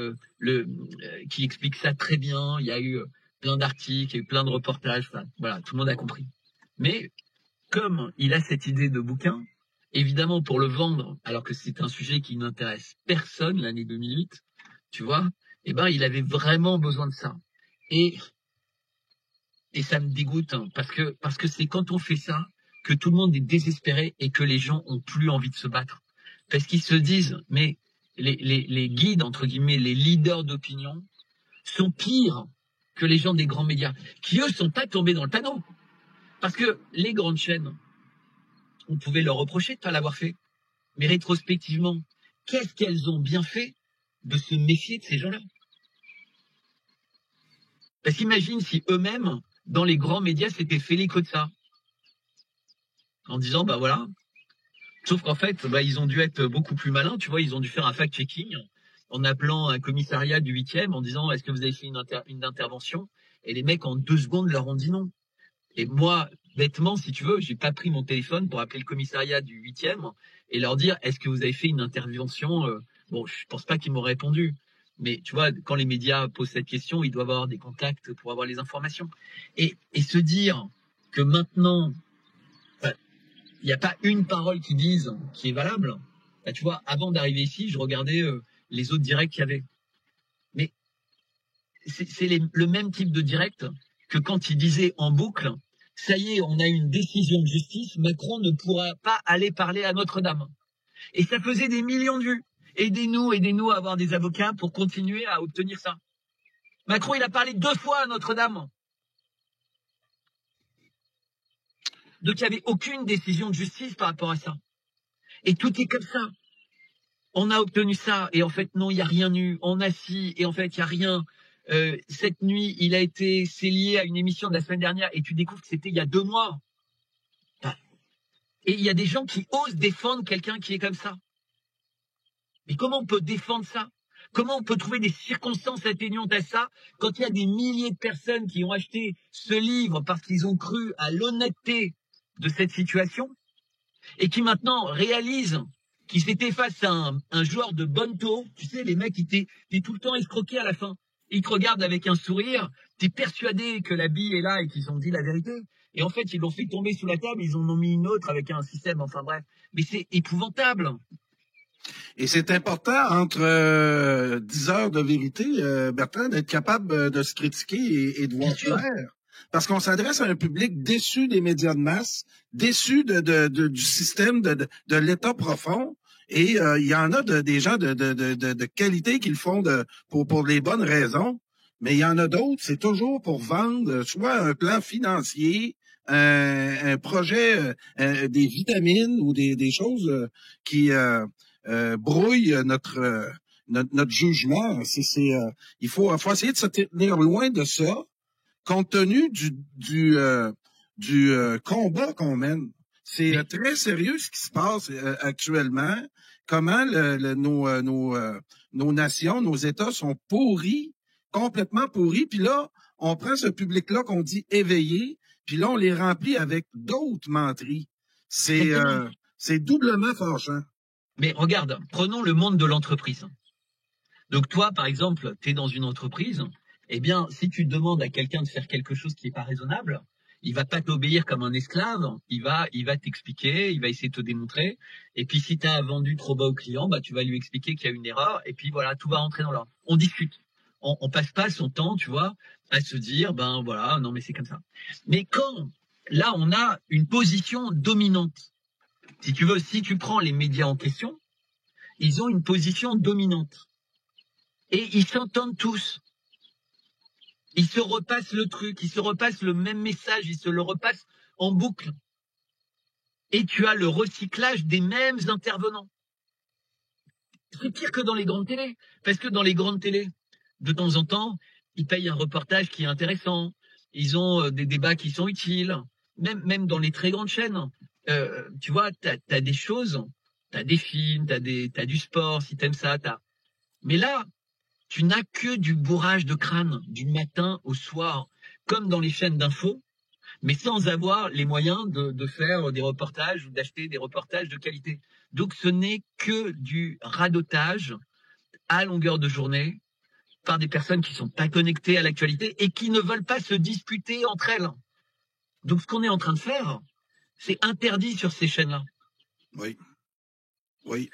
Speaker 3: qui explique ça très bien. Il y a eu plein d'articles, il y a eu plein de reportages. Enfin, voilà, tout le monde a compris. Mais comme il a cette idée de bouquin, évidemment pour le vendre, alors que c'est un sujet qui n'intéresse personne l'année 2008, tu vois, eh ben il avait vraiment besoin de ça. Et ça me dégoûte hein, parce que c'est quand on fait ça que tout le monde est désespéré et que les gens ont plus envie de se battre. Parce qu'ils se disent, mais les guides, entre guillemets, les leaders d'opinion, sont pires que les gens des grands médias, qui eux sont pas tombés dans le panneau. Parce que les grandes chaînes, on pouvait leur reprocher de pas l'avoir fait. Mais rétrospectivement, qu'est-ce qu'elles ont bien fait de se méfier de ces gens-là? Parce qu'imagine si eux-mêmes, dans les grands médias, s'étaient fait l'écho de ça. En disant, bah voilà. Sauf qu'en fait, bah, ils ont dû être beaucoup plus malins, tu vois, ils ont dû faire un fact-checking en appelant un commissariat du 8e en disant, est-ce que vous avez fait une intervention? Et les mecs, en 2 secondes, leur ont dit non. Et moi, bêtement, si tu veux, j'ai pas pris mon téléphone pour appeler le commissariat du 8e et leur dire, est-ce que vous avez fait une intervention? Bon, je pense pas qu'ils m'ont répondu. Mais tu vois, quand les médias posent cette question, ils doivent avoir des contacts pour avoir les informations. Et se dire que maintenant, il n'y a pas une parole qu'ils disent qui est valable. Là, tu vois, avant d'arriver ici, je regardais les autres directs qu'il y avait. Mais c'est le même type de direct que quand ils disaient en boucle, ça y est, on a une décision de justice, Macron ne pourra pas aller parler à Notre-Dame. Et ça faisait des millions de vues. Aidez-nous à avoir des avocats pour continuer à obtenir ça. Macron, il a parlé 2 fois à Notre-Dame. Donc, il n'y avait aucune décision de justice par rapport à ça. Et tout est comme ça. On a obtenu ça, et en fait, non, il n'y a rien eu. On a si, et en fait, il n'y a rien. Cette nuit, c'est lié à une émission de la semaine dernière, et tu découvres que c'était il y a 2 mois. Et il y a des gens qui osent défendre quelqu'un qui est comme ça. Mais comment on peut défendre ça? Comment on peut trouver des circonstances atténuantes à ça quand il y a des milliers de personnes qui ont acheté ce livre parce qu'ils ont cru à l'honnêteté de cette situation et qui maintenant réalisent qu'ils étaient face à un joueur de bonne taux. Tu sais, les mecs, t'es tout le temps escroqué à la fin. Ils te regardent avec un sourire, t'es persuadé que la bille est là et qu'ils ont dit la vérité. Et en fait, ils l'ont fait tomber sous la table, ils en ont mis une autre avec un système, enfin bref. Mais c'est épouvantable.
Speaker 2: Et c'est important, entre 10 heures de vérité, Bertrand, d'être capable de se critiquer et de voir clair. Parce qu'on s'adresse à un public déçu des médias de masse, déçu du système de l'État profond. Et il y en a des gens de qualité qui le font pour les bonnes raisons, mais il y en a d'autres, c'est toujours pour vendre soit un plan financier, un projet, des vitamines ou des choses qui brouillent notre jugement. Il faut essayer de se tenir loin de ça, compte tenu du combat qu'on mène. C'est très sérieux ce qui se passe actuellement. Comment nos nations, nos États sont pourris, complètement pourris. Puis là, on prend ce public-là qu'on dit éveillé, puis là, on les remplit avec d'autres menteries. C'est doublement fâchant.
Speaker 3: Mais regarde, prenons le monde de l'entreprise. Donc toi, par exemple, tu es dans une entreprise, eh bien, si tu demandes à quelqu'un de faire quelque chose qui n'est pas raisonnable, il va pas t'obéir comme un esclave, il va t'expliquer, il va essayer de te démontrer, et puis si tu as vendu trop bas au client, bah tu vas lui expliquer qu'il y a une erreur, et puis voilà, tout va rentrer dans l'ordre. On discute. On passe pas son temps, tu vois, à se dire, ben voilà, non mais c'est comme ça. Mais quand, là, on a une position dominante, si tu veux, si tu prends les médias en question, ils ont une position dominante. Et ils s'entendent tous. Ils se repassent le truc, ils se repassent le même message, ils se le repassent en boucle. Et tu as le recyclage des mêmes intervenants. C'est pire que dans les grandes télés. Parce que dans les grandes télés, de temps en temps, ils payent un reportage qui est intéressant. Ils ont des débats qui sont utiles. Même dans les très grandes chaînes. Tu vois, t'as des choses, t'as des films, t'as du sport, si t'aimes ça, Mais là, tu n'as que du bourrage de crâne du matin au soir, comme dans les chaînes d'infos, mais sans avoir les moyens de faire des reportages ou d'acheter des reportages de qualité. Donc ce n'est que du radotage à longueur de journée par des personnes qui sont pas connectées à l'actualité et qui ne veulent pas se disputer entre elles. Donc ce qu'on est en train de faire, c'est interdit sur ces chaînes-là.
Speaker 2: Oui. Oui.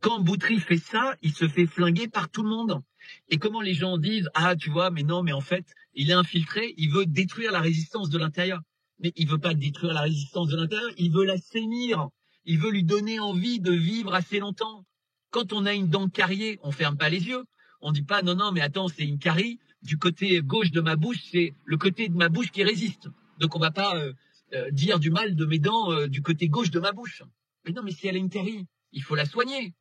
Speaker 3: Quand Boutry fait ça, il se fait flinguer par tout le monde. Et comment les gens disent, ah, tu vois, mais non, mais en fait, il est infiltré, il veut détruire la résistance de l'intérieur. Mais il veut pas détruire la résistance de l'intérieur, il veut la sainir. Il veut lui donner envie de vivre assez longtemps. Quand on a une dent cariée, on ferme pas les yeux. On dit pas, non, mais attends, c'est une carie. Du côté gauche de ma bouche, c'est le côté de ma bouche qui résiste. Donc on va pas dire du mal de mes dents du côté gauche de ma bouche. Mais non, mais si elle a une carie, il faut la soigner.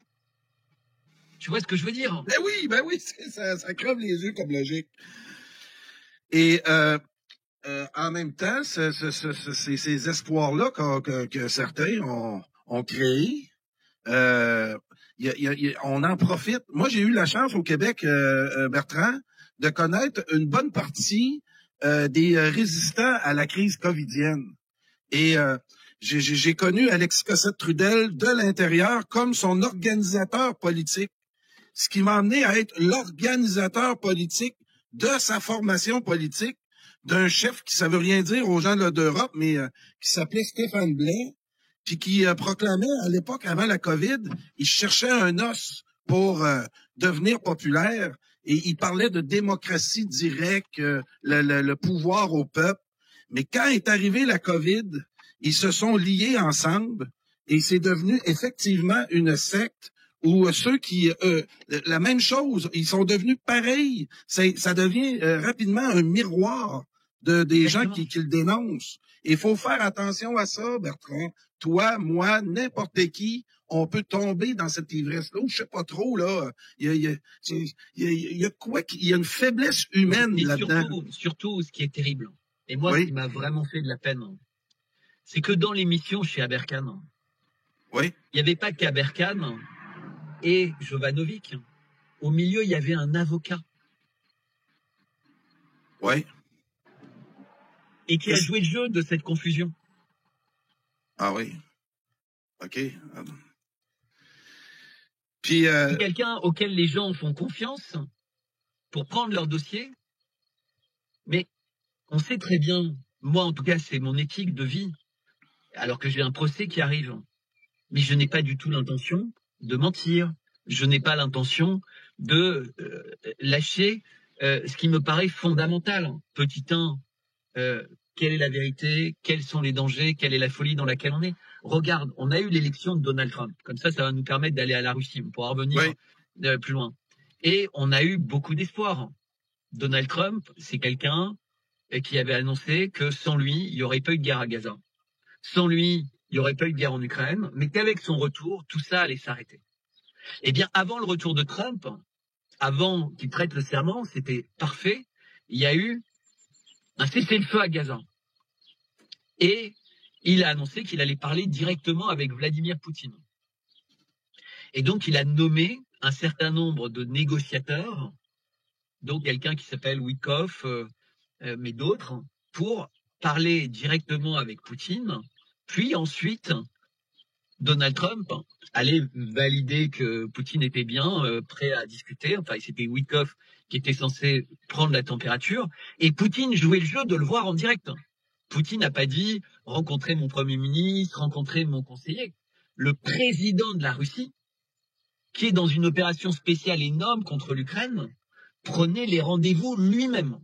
Speaker 3: Tu vois ce que je veux dire?
Speaker 2: Ben oui, ça crève les yeux comme logique. Et en même temps, ces espoirs-là que certains ont créés, on en profite. Moi, j'ai eu la chance au Québec, Bertrand, de connaître une bonne partie des résistants à la crise covidienne. Et j'ai connu Alexis Cossette-Trudel de l'intérieur comme son organisateur politique. Ce qui m'a amené à être l'organisateur politique de sa formation politique d'un chef qui ça veut rien dire aux gens d'Europe, mais qui s'appelait Stéphane Blais, puis qui proclamait à l'époque, avant la COVID, il cherchait un os pour devenir populaire, et il parlait de démocratie directe, le pouvoir au peuple. Mais quand est arrivée la COVID, ils se sont liés ensemble, et c'est devenu effectivement une secte où ceux qui la même chose, ils sont devenus pareils. Ça devient rapidement un miroir des gens qui le dénoncent. Il faut faire attention à ça, Bertrand. Toi, moi, n'importe qui, on peut tomber dans cette ivresse-là, ou je sais pas trop, là. Il y a quoi, il y a une faiblesse humaine là-dedans.
Speaker 3: Surtout, ce qui est terrible, et moi, ce qui m'a vraiment fait de la peine, c'est que dans l'émission chez Aberkan, il n'y avait pas qu'Aberkan et Jovanovic. Au milieu, il y avait un avocat.
Speaker 2: Oui.
Speaker 3: Et qui a joué le jeu de cette confusion.
Speaker 2: Ah oui. OK. Puis
Speaker 3: c'est quelqu'un auquel les gens font confiance pour prendre leur dossier. Mais on sait très bien, moi en tout cas, c'est mon éthique de vie, alors que j'ai un procès qui arrive. Mais je n'ai pas du tout l'intention de mentir. Je n'ai pas l'intention de lâcher ce qui me paraît fondamental. Petit 1, quelle est la vérité? Quels sont les dangers? Quelle est la folie dans laquelle on est? regarde, on a eu l'élection de Donald Trump. Comme ça va nous permettre d'aller à la Russie. On pourra revenir plus loin. Et on a eu beaucoup d'espoir. Donald Trump, c'est quelqu'un qui avait annoncé que sans lui, il n'y aurait pas eu de guerre à Gaza. Sans lui, il n'y aurait pas eu de guerre en Ukraine, mais qu'avec son retour, tout ça allait s'arrêter. Eh bien, avant le retour de Trump, avant qu'il prête le serment, c'était parfait. Il y a eu un cessez-le-feu à Gaza. Et il a annoncé qu'il allait parler directement avec Vladimir Poutine. Et donc, il a nommé un certain nombre de négociateurs, donc quelqu'un qui s'appelle Witkoff, mais d'autres, pour parler directement avec Poutine. Puis ensuite, Donald Trump allait valider que Poutine était bien, prêt à discuter. Enfin, c'était Witkoff qui était censé prendre la température. Et Poutine jouait le jeu de le voir en direct. Poutine n'a pas dit « rencontrer mon Premier ministre, rencontrer mon conseiller ». Le président de la Russie, qui est dans une opération spéciale énorme contre l'Ukraine, prenait les rendez-vous lui-même.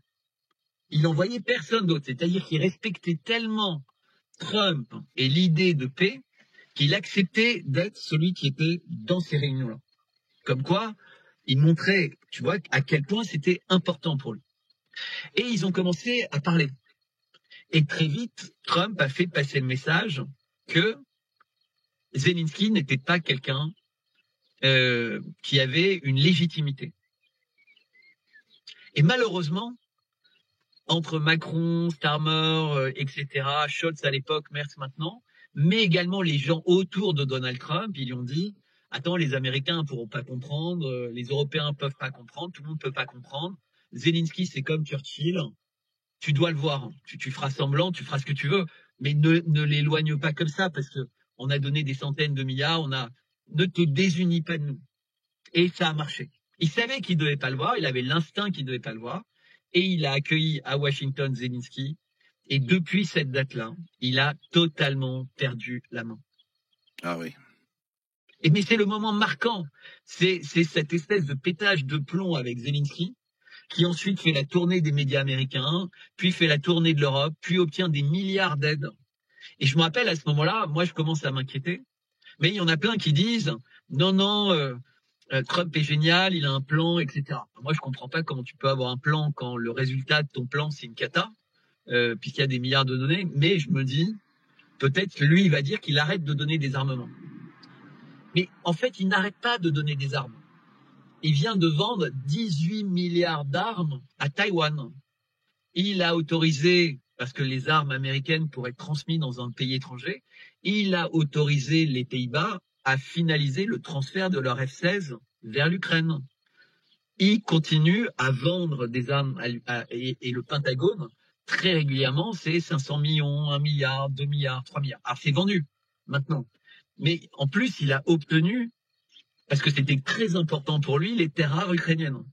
Speaker 3: Il n'envoyait personne d'autre. C'est-à-dire qu'il respectait tellement Trump et l'idée de paix qu'il acceptait d'être celui qui était dans ces réunions-là. Comme quoi, il montrait, tu vois, à quel point c'était important pour lui. Et ils ont commencé à parler. Et très vite, Trump a fait passer le message que Zelensky n'était pas quelqu'un qui avait une légitimité. Et malheureusement, entre Macron, Starmer, etc., Scholz à l'époque, Merz maintenant, mais également les gens autour de Donald Trump, ils lui ont dit « Attends, les Américains ne pourront pas comprendre, les Européens ne peuvent pas comprendre, tout le monde ne peut pas comprendre. Zelensky, c'est comme Churchill, tu dois le voir, tu feras semblant, tu feras ce que tu veux, mais ne l'éloigne pas comme ça, parce que on a donné des centaines de milliards, ne te désunis pas de nous. » Et ça a marché. Il savait qu'il ne devait pas le voir, il avait l'instinct qu'il ne devait pas le voir, et il a accueilli à Washington Zelensky, et depuis cette date-là, il a totalement perdu la main.
Speaker 2: Ah oui.
Speaker 3: Mais c'est le moment marquant, c'est cette espèce de pétage de plomb avec Zelensky, qui ensuite fait la tournée des médias américains, puis fait la tournée de l'Europe, puis obtient des milliards d'aides. Et je me rappelle à ce moment-là, moi je commence à m'inquiéter, mais il y en a plein qui disent « Non, Trump est génial, il a un plan, etc. » Moi je comprends pas comment tu peux avoir un plan quand le résultat de ton plan c'est une cata, puisqu'il y a des milliards de données, mais je me dis, peut-être que lui il va dire qu'il arrête de donner des armements. Mais en fait, il n'arrête pas de donner des armes. Il vient de vendre 18 milliards d'armes à Taïwan. Il a autorisé, parce que les armes américaines pourraient être transmises dans un pays étranger, il a autorisé les Pays-Bas à finaliser le transfert de leur F-16 vers l'Ukraine. Il continue à vendre des armes et le Pentagone, très régulièrement, c'est 500 millions, 1 milliard, 2 milliards, 3 milliards. Alors c'est vendu maintenant. Mais en plus, il a obtenu, parce que c'était très important pour lui, les terres rares ukrainiennes.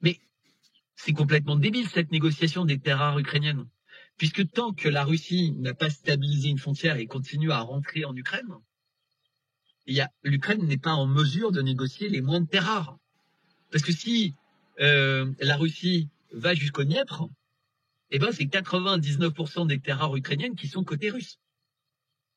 Speaker 3: Mais c'est complètement débile cette négociation des terres rares ukrainiennes. Puisque tant que la Russie n'a pas stabilisé une frontière et continue à rentrer en Ukraine, l'Ukraine n'est pas en mesure de négocier les moindres terres rares. Parce que si la Russie va jusqu'au Dniepr, eh ben c'est 99% des terres rares ukrainiennes qui sont côté russe.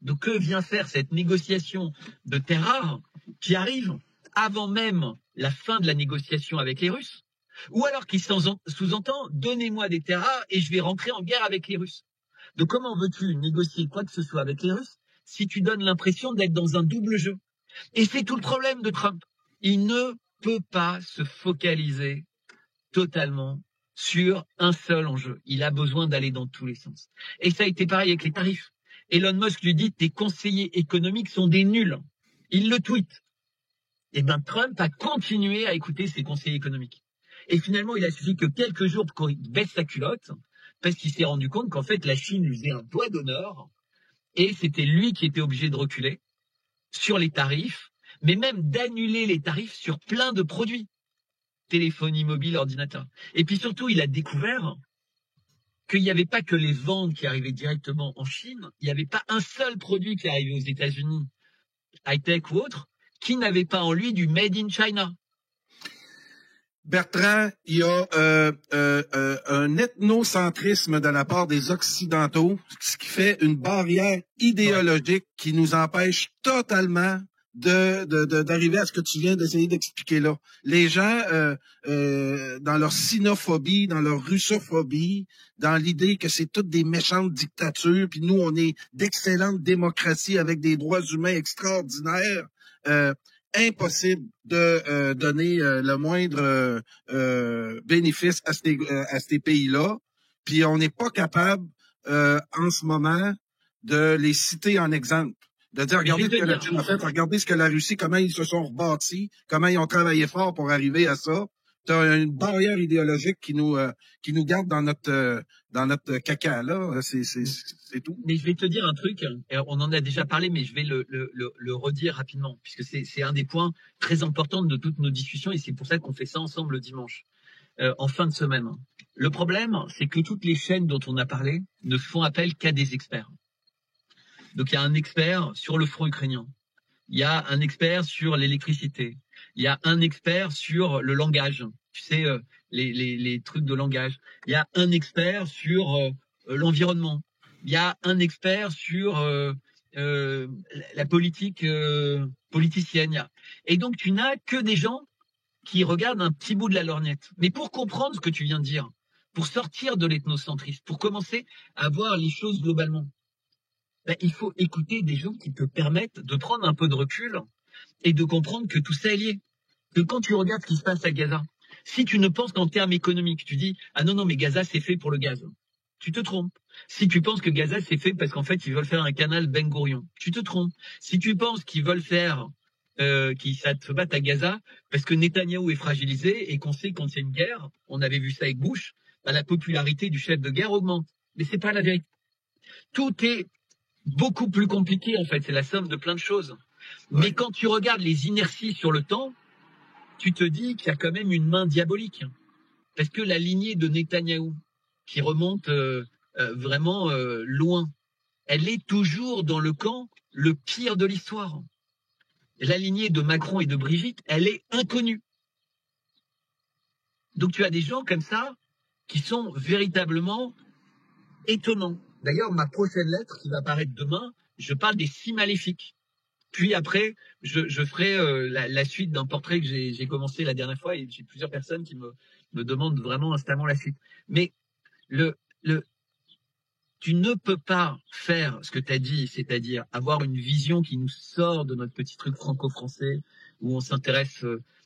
Speaker 3: Donc que vient faire cette négociation de terres rares qui arrive avant même la fin de la négociation avec les Russes? Ou alors qui sous-entend « donnez-moi des terres rares et je vais rentrer en guerre avec les Russes ». Donc comment veux-tu négocier quoi que ce soit avec les Russes si tu donnes l'impression d'être dans un double jeu? Et c'est tout le problème de Trump. Il ne peut pas se focaliser totalement sur un seul enjeu. Il a besoin d'aller dans tous les sens. Et ça a été pareil avec les tarifs. Elon Musk lui dit « tes conseillers économiques sont des nuls ». Il le tweet. Et bien Trump a continué à écouter ses conseillers économiques. Et finalement, il a suffi que quelques jours pour qu'il baisse sa culotte, parce qu'il s'est rendu compte qu'en fait, la Chine lui faisait un doigt d'honneur, et c'était lui qui était obligé de reculer sur les tarifs, mais même d'annuler les tarifs sur plein de produits. Téléphonie mobile, ordinateur. Et puis surtout, il a découvert qu'il n'y avait pas que les ventes qui arrivaient directement en Chine, il n'y avait pas un seul produit qui arrivait aux États-Unis, high-tech ou autre, qui n'avait pas en lui du Made in China.
Speaker 2: Bertrand, il y a un ethnocentrisme de la part des Occidentaux, ce qui fait une barrière idéologique qui nous empêche totalement d'arriver à ce que tu viens d'essayer d'expliquer là. Les gens, dans leur sinophobie, dans leur russophobie, dans l'idée que c'est toutes des méchantes dictatures, puis nous, on est d'excellentes démocraties avec des droits humains extraordinaires, impossible de donner le moindre bénéfice à ces pays-là. Puis on n'est pas capable, en ce moment, de les citer en exemple. De dire, regardez ce que la Chine a fait, regardez ce que la Russie, comment ils se sont rebâtis, comment ils ont travaillé fort pour arriver à ça. T'as une barrière idéologique qui nous garde dans notre caca, là. C'est tout.
Speaker 3: Mais je vais te dire un truc, on en a déjà parlé, mais je vais le redire rapidement, puisque c'est un des points très importants de toutes nos discussions, et c'est pour ça qu'on fait ça ensemble le dimanche, en fin de semaine. Le problème, c'est que toutes les chaînes dont on a parlé ne font appel qu'à des experts. Donc il y a un expert sur le front ukrainien, il y a un expert sur l'électricité, il y a un expert sur le langage, tu sais, les trucs de langage, il y a un expert sur l'environnement, il y a un expert sur la politique politicienne. Et donc tu n'as que des gens qui regardent un petit bout de la lorgnette. Mais pour comprendre ce que tu viens de dire, pour sortir de l'ethnocentrisme, pour commencer à voir les choses globalement, ben, il faut écouter des gens qui te permettent de prendre un peu de recul et de comprendre que tout ça est lié. Que quand tu regardes ce qui se passe à Gaza, si tu ne penses qu'en termes économiques, tu dis « Ah non, mais Gaza, c'est fait pour le gaz », tu te trompes. Si tu penses que Gaza, c'est fait parce qu'en fait, ils veulent faire un canal Ben Gourion, tu te trompes. Si tu penses qu'ils veulent faire, qu'ils se battent à Gaza parce que Netanyahou est fragilisé et qu'on sait quand c'est une guerre, on avait vu ça avec Bush, ben, la popularité du chef de guerre augmente. Mais c'est pas la vérité. Tout est beaucoup plus compliqué, en fait. C'est la somme de plein de choses. Ouais. Mais quand tu regardes les inerties sur le temps, tu te dis qu'il y a quand même une main diabolique. Parce que la lignée de Netanyahou, qui remonte vraiment loin, elle est toujours dans le camp le pire de l'histoire. La lignée de Macron et de Brigitte, elle est inconnue. Donc tu as des gens comme ça qui sont véritablement étonnants. D'ailleurs, ma prochaine lettre qui va apparaître demain, je parle des 6 maléfiques. Puis après, je ferai la suite d'un portrait que j'ai commencé la dernière fois et j'ai plusieurs personnes qui me demandent vraiment instamment la suite. Mais tu ne peux pas faire ce que tu as dit, c'est-à-dire avoir une vision qui nous sort de notre petit truc franco-français où on s'intéresse.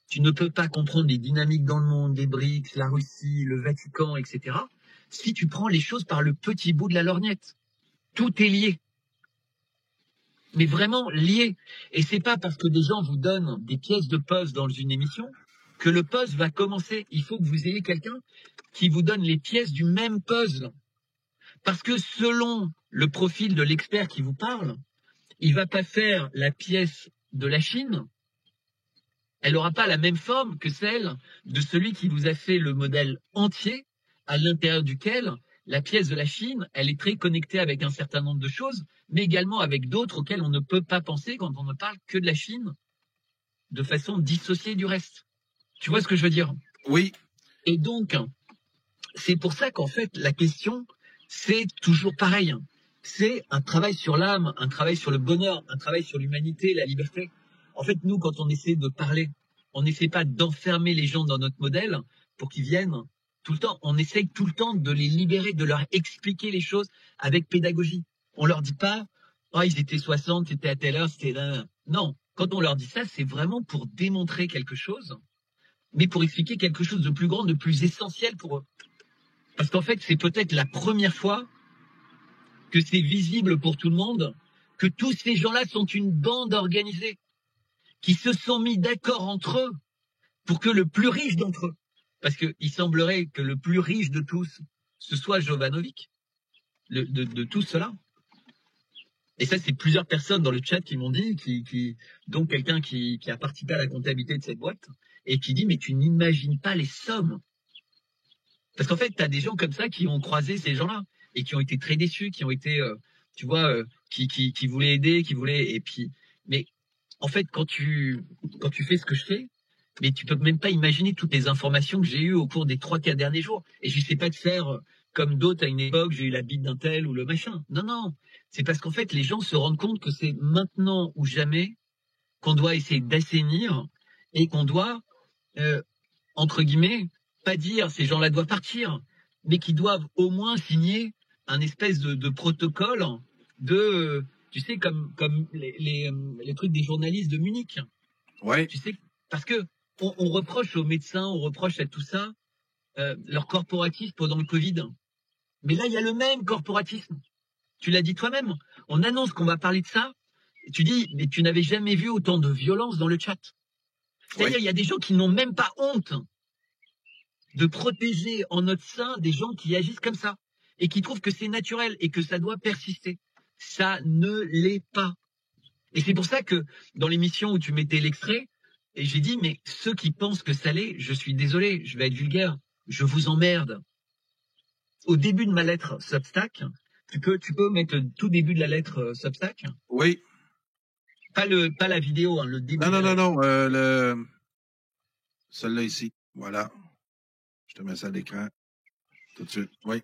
Speaker 3: Tu ne peux pas comprendre les dynamiques dans le monde, les BRICS, la Russie, le Vatican, etc. Si tu prends les choses par le petit bout de la lorgnette. Tout est lié. Mais vraiment lié. Et c'est pas parce que des gens vous donnent des pièces de puzzle dans une émission que le puzzle va commencer. Il faut que vous ayez quelqu'un qui vous donne les pièces du même puzzle. Parce que selon le profil de l'expert qui vous parle, il va pas faire la pièce de la Chine. Elle n'aura pas la même forme que celle de celui qui vous a fait le modèle entier à l'intérieur duquel la pièce de la Chine, elle est très connectée avec un certain nombre de choses, mais également avec d'autres auxquelles on ne peut pas penser quand on ne parle que de la Chine, de façon dissociée du reste. Tu vois ce que je veux dire?
Speaker 2: Oui.
Speaker 3: Et donc, c'est pour ça qu'en fait, la question, c'est toujours pareil. C'est un travail sur l'âme, un travail sur le bonheur, un travail sur l'humanité, la liberté. En fait, nous, quand on essaie de parler, on n'essaie pas d'enfermer les gens dans notre modèle pour qu'ils viennent tout le temps. On essaye tout le temps de les libérer, de leur expliquer les choses avec pédagogie. On leur dit pas, oh, ils étaient 60, c'était à telle heure, c'était là. Non. Quand on leur dit ça, c'est vraiment pour démontrer quelque chose, mais pour expliquer quelque chose de plus grand, de plus essentiel pour eux. Parce qu'en fait, c'est peut-être la première fois que c'est visible pour tout le monde que tous ces gens-là sont une bande organisée, qui se sont mis d'accord entre eux pour que le plus riche d'entre eux, parce qu'il semblerait que le plus riche de tous, ce soit Jovanovic, de tout cela. Et ça, c'est plusieurs personnes dans le chat qui m'ont dit, donc quelqu'un qui a participé à la comptabilité de cette boîte, et qui dit, mais tu n'imagines pas les sommes. Parce qu'en fait, tu as des gens comme ça qui ont croisé ces gens-là, et qui ont été très déçus, qui ont été, tu vois, qui voulaient aider, et puis, mais en fait, quand tu fais ce que je fais, mais tu peux même pas imaginer toutes les informations que j'ai eues au cours des 3-4 derniers jours. Et je sais pas de faire comme d'autres à une époque, j'ai eu la bite d'un tel ou le machin. Non, non. C'est parce qu'en fait, les gens se rendent compte que c'est maintenant ou jamais qu'on doit essayer d'assainir et qu'on doit, entre guillemets, pas dire ces gens-là doivent partir, mais qui doivent au moins signer un espèce de protocole de, tu sais, comme les trucs des journalistes de Munich.
Speaker 2: Oui.
Speaker 3: Tu sais, parce que on reproche aux médecins, on reproche à tout ça leur corporatisme pendant le Covid. Mais là, il y a le même corporatisme. Tu l'as dit toi-même. On annonce qu'on va parler de ça. Et tu dis, mais tu n'avais jamais vu autant de violence dans le chat. C'est-à-dire, il y a des gens qui n'ont même pas honte de protéger en notre sein des gens qui agissent comme ça et qui trouvent que c'est naturel et que ça doit persister. Ça ne l'est pas. Et c'est pour ça que dans l'émission où tu mettais l'extrait, et j'ai dit, mais ceux qui pensent que ça l'est, je suis désolé, je vais être vulgaire, je vous emmerde. Au début de ma lettre Substack, tu peux mettre le tout début de la lettre Substack.
Speaker 2: Oui.
Speaker 3: Pas la vidéo, hein, le début.
Speaker 2: Non, celle-là ici. Voilà. Je te mets ça à l'écran. Tout de suite. Oui.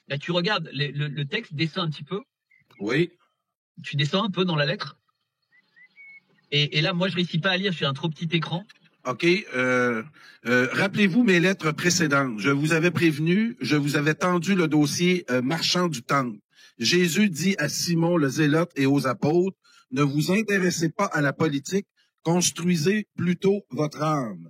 Speaker 3: Là, tu regardes, le texte descend un petit peu.
Speaker 2: Oui.
Speaker 3: Tu descends un peu dans la lettre. Et là, moi, je réussis pas à lire, j'ai un trop petit écran.
Speaker 2: OK. Rappelez-vous mes lettres précédentes. Je vous avais prévenu, je vous avais tendu le dossier marchand du temple. Jésus dit à Simon le Zélote et aux apôtres, ne vous intéressez pas à la politique, construisez plutôt votre âme.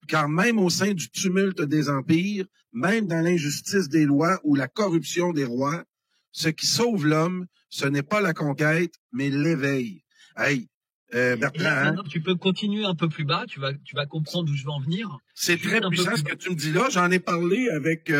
Speaker 2: Car même au sein du tumulte des empires, même dans l'injustice des lois ou la corruption des rois, ce qui sauve l'homme, ce n'est pas la conquête, mais l'éveil. Hey, Bertrand,
Speaker 3: maintenant, tu peux continuer un peu plus bas, tu vas comprendre d'où je veux en venir.
Speaker 2: C'est très puissant ce que tu me dis là. J'en ai parlé avec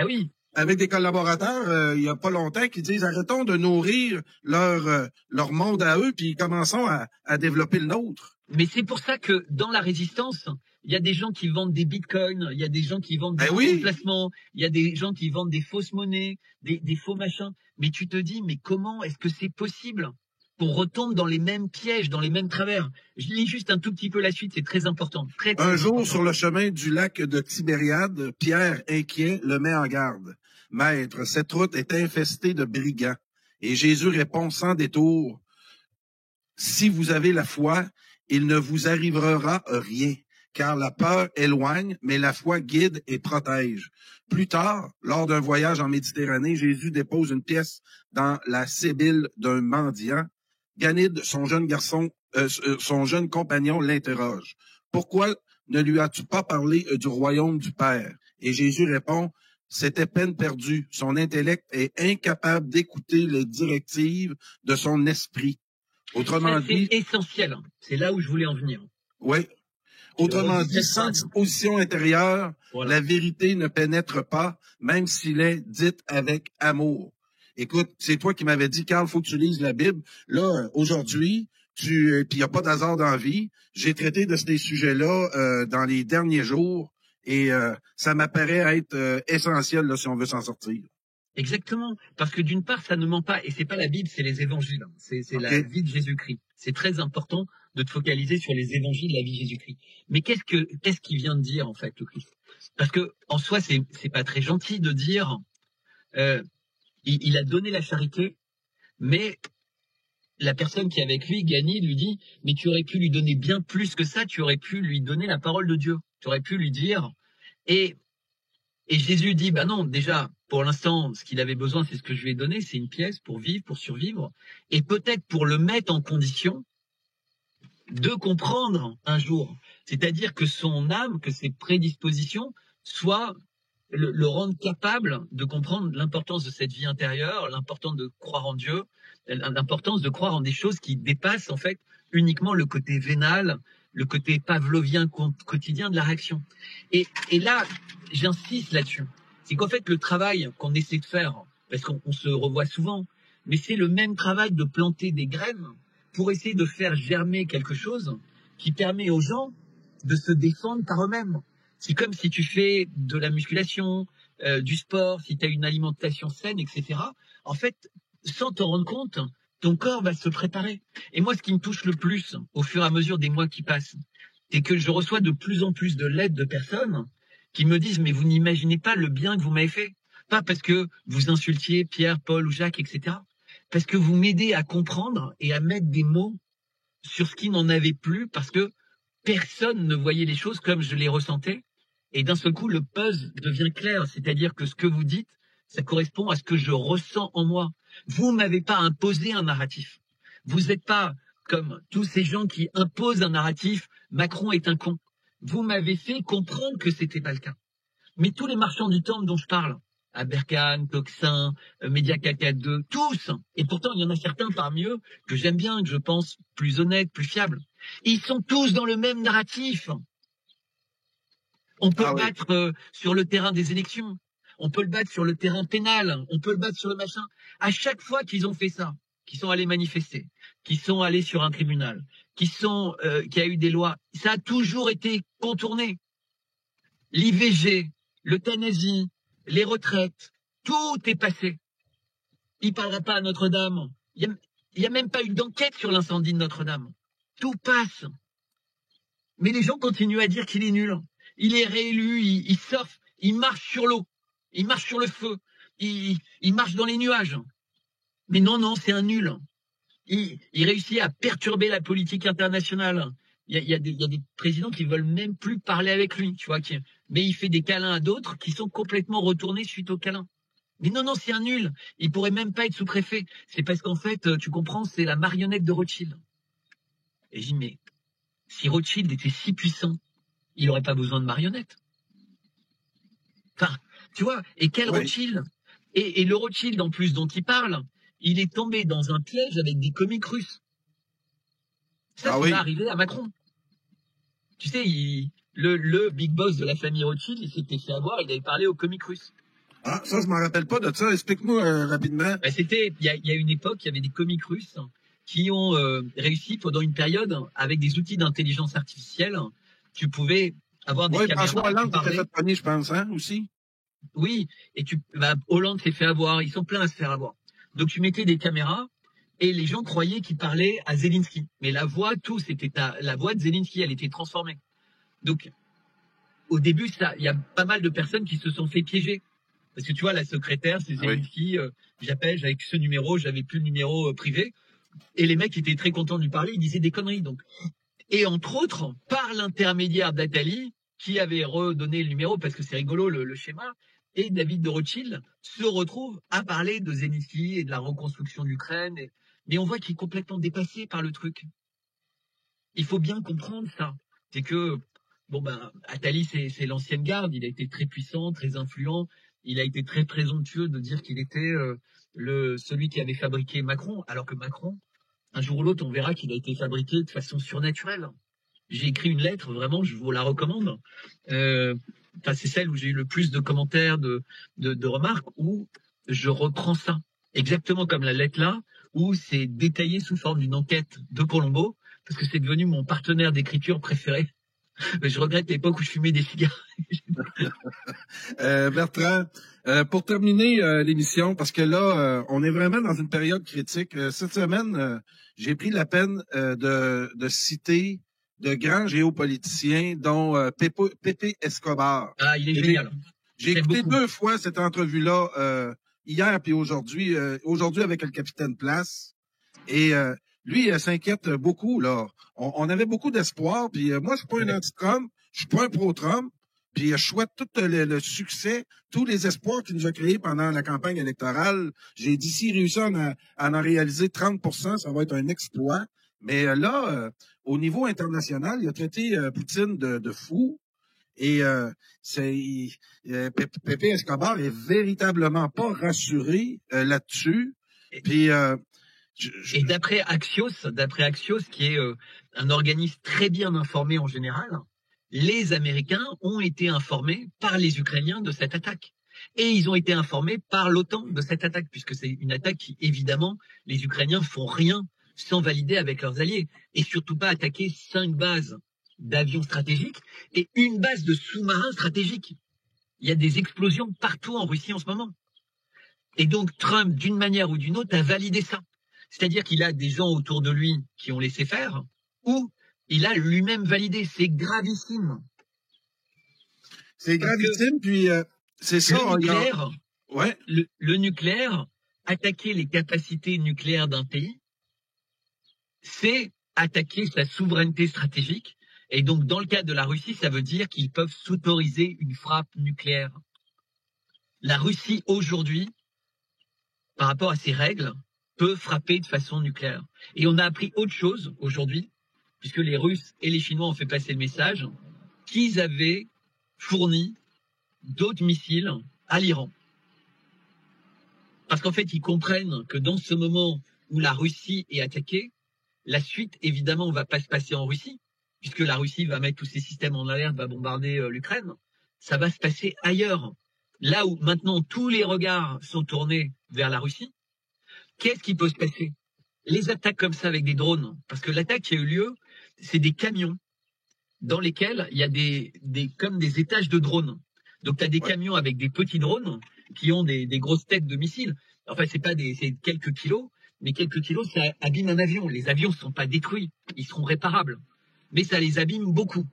Speaker 3: oui.
Speaker 2: avec des collaborateurs il y a pas longtemps qui disent arrêtons de nourrir leur monde à eux puis commençons à développer le nôtre.
Speaker 3: Mais c'est pour ça que dans la résistance, il y a des gens qui vendent des bitcoins, il y a des gens qui vendent des faux placements, il y a des gens qui vendent des fausses monnaies, des faux machins. Mais tu te dis, mais comment est-ce que c'est possible qu'on retombe dans les mêmes pièges, dans les mêmes travers? Je lis juste un tout petit peu la suite, c'est très important. Très
Speaker 2: Un jour,
Speaker 3: important.
Speaker 2: sur le chemin du lac de Tibériade, Pierre, inquiet, le met en garde. « Maître, cette route est infestée de brigands. » Et Jésus répond sans détour, « Si vous avez la foi, il ne vous arrivera rien, car la peur éloigne, mais la foi guide et protège. » Plus tard, lors d'un voyage en Méditerranée, Jésus dépose une pièce dans la sébile d'un mendiant. Ganide, son jeune compagnon, l'interroge. « Pourquoi ne lui as-tu pas parlé du royaume du Père? » Et Jésus répond, « C'était peine perdue. Son intellect est incapable d'écouter les directives de son esprit. » Autrement dit...
Speaker 3: C'est essentiel. C'est là où je voulais en venir.
Speaker 2: Oui. Autrement dit, sans disposition intérieure, la vérité ne pénètre pas, même s'il est dite avec amour. Écoute, c'est toi qui m'avais dit, Carl, faut que tu lises la Bible. Là, aujourd'hui, puis il n'y a pas d'hasard dans la vie. J'ai traité de ces sujets-là dans les derniers jours et ça m'apparaît être essentiel là, si on veut s'en sortir.
Speaker 3: Exactement, parce que d'une part, ça ne ment pas, et c'est pas la Bible, c'est les évangiles, c'est la vie de Jésus-Christ. C'est très important de te focaliser sur les évangiles de la vie de Jésus-Christ. Mais qu'est-ce qu'il vient de dire en fait le Christ? Parce que en soi, c'est pas très gentil de dire il a donné la charité, mais la personne qui est avec lui, Ganide, lui dit mais tu aurais pu lui donner bien plus que ça, tu aurais pu lui donner la parole de Dieu, tu aurais pu lui dire et Jésus dit, bah non, déjà, pour l'instant, ce qu'il avait besoin, c'est ce que je lui ai donné, c'est une pièce pour vivre, pour survivre, et peut-être pour le mettre en condition de comprendre un jour. C'est-à-dire que son âme, que ses prédispositions soient le rendre capable de comprendre l'importance de cette vie intérieure, l'importance de croire en Dieu, l'importance de croire en des choses qui dépassent en fait uniquement le côté vénal, le côté pavlovien quotidien de la réaction. Et là, j'insiste là-dessus. C'est qu'en fait, le travail qu'on essaie de faire, parce qu'on se revoit souvent, mais c'est le même travail de planter des graines pour essayer de faire germer quelque chose qui permet aux gens de se défendre par eux-mêmes. C'est comme si tu fais de la musculation, du sport, si tu as une alimentation saine, etc. En fait, sans t'en rendre compte, ton corps va se préparer. Et moi, ce qui me touche le plus au fur et à mesure des mois qui passent, c'est que je reçois de plus en plus de lettres de personnes qui me disent « mais vous n'imaginez pas le bien que vous m'avez fait ». Pas parce que vous insultiez Pierre, Paul ou Jacques, etc. Parce que vous m'aidez à comprendre et à mettre des mots sur ce qui n'en avait plus, parce que personne ne voyait les choses comme je les ressentais. Et d'un seul coup, le puzzle devient clair. C'est-à-dire que ce que vous dites, ça correspond à ce que je ressens en moi. Vous m'avez pas imposé un narratif. Vous n'êtes pas comme tous ces gens qui imposent un narratif. Macron est un con. Vous m'avez fait comprendre que c'était pas le cas. Mais tous les marchands du temple dont je parle, Aberkan, Toxin, Média 442, tous, et pourtant il y en a certains parmi eux que j'aime bien, que je pense plus honnêtes, plus fiables, ils sont tous dans le même narratif. On peut le battre sur le terrain des élections, on peut le battre sur le terrain pénal, on peut le battre sur le machin. À chaque fois qu'ils ont fait ça, qu'ils sont allés manifester, qu'ils sont allés sur un tribunal, qu'il y a eu des lois, ça a toujours été contourné. L'IVG, l'euthanasie, les retraites, tout est passé. Il parlera pas à Notre-Dame. Il y a même pas eu d'enquête sur l'incendie de Notre-Dame. Tout passe. Mais les gens continuent à dire qu'il est nul. Il est réélu, il surfe, il marche sur l'eau, il marche sur le feu, il marche dans les nuages. Mais non, c'est un nul. Il réussit à perturber la politique internationale. Il y a des présidents qui veulent même plus parler avec lui, tu vois, mais il fait des câlins à d'autres qui sont complètement retournés suite aux câlins. Mais non, c'est un nul. Il pourrait même pas être sous-préfet. C'est parce qu'en fait, tu comprends, c'est la marionnette de Rothschild. Et je dis, mais si Rothschild était si puissant, il n'aurait pas besoin de marionnettes. Enfin, tu vois, et quel Rothschild? Et le Rothschild, en plus, dont il parle, il est tombé dans un piège avec des comiques russes. Ça va arriver à Macron. Tu sais, le big boss de la famille Rothschild, il s'était fait avoir, il avait parlé aux comiques russes.
Speaker 2: Ah, ça, je m'en rappelle pas de ça. Explique-moi rapidement.
Speaker 3: Il y a une époque, il y avait des comiques russes qui ont réussi pendant une période, avec des outils d'intelligence artificielle, tu pouvais avoir des caméras.
Speaker 2: François Hollande s'est fait pogner, je pense, hein, aussi.
Speaker 3: Oui, et Hollande s'est fait avoir, ils sont pleins à se faire avoir. Donc tu mettais des caméras, et les gens croyaient qu'il parlait à Zelensky. Mais la voix, c'était la voix de Zelensky, elle était transformée. Donc, au début, il y a pas mal de personnes qui se sont fait piéger. Parce que tu vois, la secrétaire, c'est Zelensky, j'appelle, j'avais ce numéro, j'avais plus le numéro privé. Et les mecs étaient très contents de lui parler, ils disaient des conneries. Donc. Et entre autres, par l'intermédiaire d'Atali, qui avait redonné le numéro, parce que c'est rigolo le schéma, et David de Rothschild se retrouve à parler de Zelensky et de la reconstruction d'Ukraine. Mais on voit qu'il est complètement dépassé par le truc. Il faut bien comprendre ça. C'est que, Attali, c'est l'ancienne garde. Il a été très puissant, très influent. Il a été très présomptueux de dire qu'il était celui qui avait fabriqué Macron. Alors que Macron, un jour ou l'autre, on verra qu'il a été fabriqué de façon surnaturelle. J'ai écrit une lettre, vraiment, je vous la recommande. C'est celle où j'ai eu le plus de commentaires, de remarques, où je reprends ça. Exactement comme la lettre là, où c'est détaillé sous forme d'une enquête de Colombo, parce que c'est devenu mon partenaire d'écriture préféré. Mais je regrette l'époque où je fumais des cigares.
Speaker 2: Bertrand, pour terminer l'émission, parce que là, on est vraiment dans une période critique. Cette semaine, j'ai pris la peine de citer de grands géopoliticiens, dont Pepe Escobar.
Speaker 3: Ah, il est génial.
Speaker 2: J'ai écouté 2 fois cette entrevue-là, hier puis aujourd'hui. Aujourd'hui avec le capitaine Place. Et lui, il s'inquiète beaucoup, là. On avait beaucoup d'espoir, puis moi, je suis pas un anti-Trump, je suis pas un pro-Trump, puis je souhaite tout le succès, tous les espoirs qu'il nous a créés pendant la campagne électorale. J'ai dit, s'il réussit à en réaliser 30%, ça va être un exploit. Mais là, au niveau international, il a traité Poutine de fou. Et Pepe Escobar est véritablement pas rassuré là-dessus. Puis
Speaker 3: et d'après Axios, qui est un organisme très bien informé en général, les Américains ont été informés par les Ukrainiens de cette attaque. Et ils ont été informés par l'OTAN de cette attaque, puisque c'est une attaque qui, évidemment, les Ukrainiens font rien sans valider avec leurs alliés. Et surtout pas attaquer 5 bases d'avions stratégiques et une base de sous-marins stratégiques. Il y a des explosions partout en Russie en ce moment. Et donc Trump, d'une manière ou d'une autre, a validé ça. C'est-à-dire qu'il a des gens autour de lui qui ont laissé faire, ou il a lui-même validé. C'est gravissime.
Speaker 2: C'est gravissime, puis c'est ça.
Speaker 3: Le nucléaire,
Speaker 2: Ouais.
Speaker 3: le nucléaire, attaquer les capacités nucléaires d'un pays, c'est attaquer sa souveraineté stratégique. Et donc, dans le cas de la Russie, ça veut dire qu'ils peuvent s'autoriser une frappe nucléaire. La Russie, aujourd'hui, par rapport à ses règles, peut frapper de façon nucléaire. Et on a appris autre chose aujourd'hui, puisque les Russes et les Chinois ont fait passer le message qu'ils avaient fourni d'autres missiles à l'Iran. Parce qu'en fait, ils comprennent que dans ce moment où la Russie est attaquée, la suite, évidemment, ne va pas se passer en Russie, puisque la Russie va mettre tous ses systèmes en alerte, va bombarder l'Ukraine. Ça va se passer ailleurs. Là où maintenant tous les regards sont tournés vers la Russie, qu'est-ce qui peut se passer? Les attaques comme ça avec des drones, parce que l'attaque qui a eu lieu, c'est des camions dans lesquels il y a comme des étages de drones. Donc, tu as des camions avec des petits drones qui ont des grosses têtes de missiles. Enfin, c'est quelques kilos, mais quelques kilos, ça abîme un avion. Les avions ne sont pas détruits, ils seront réparables. Mais ça les abîme beaucoup.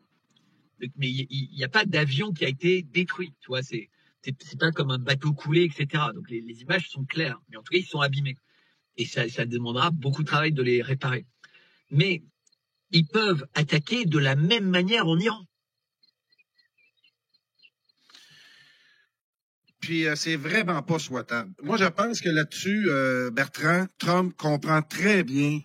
Speaker 3: Mais il n'y a pas d'avion qui a été détruit. Tu vois, c'est pas comme un bateau coulé, etc. Donc, les images sont claires, mais en tout cas, ils sont abîmés. Et ça demandera beaucoup de travail de les réparer. Mais ils peuvent attaquer de la même manière en Iran.
Speaker 2: Puis c'est vraiment pas souhaitable. Moi, je pense que là-dessus, Bertrand, Trump comprend très bien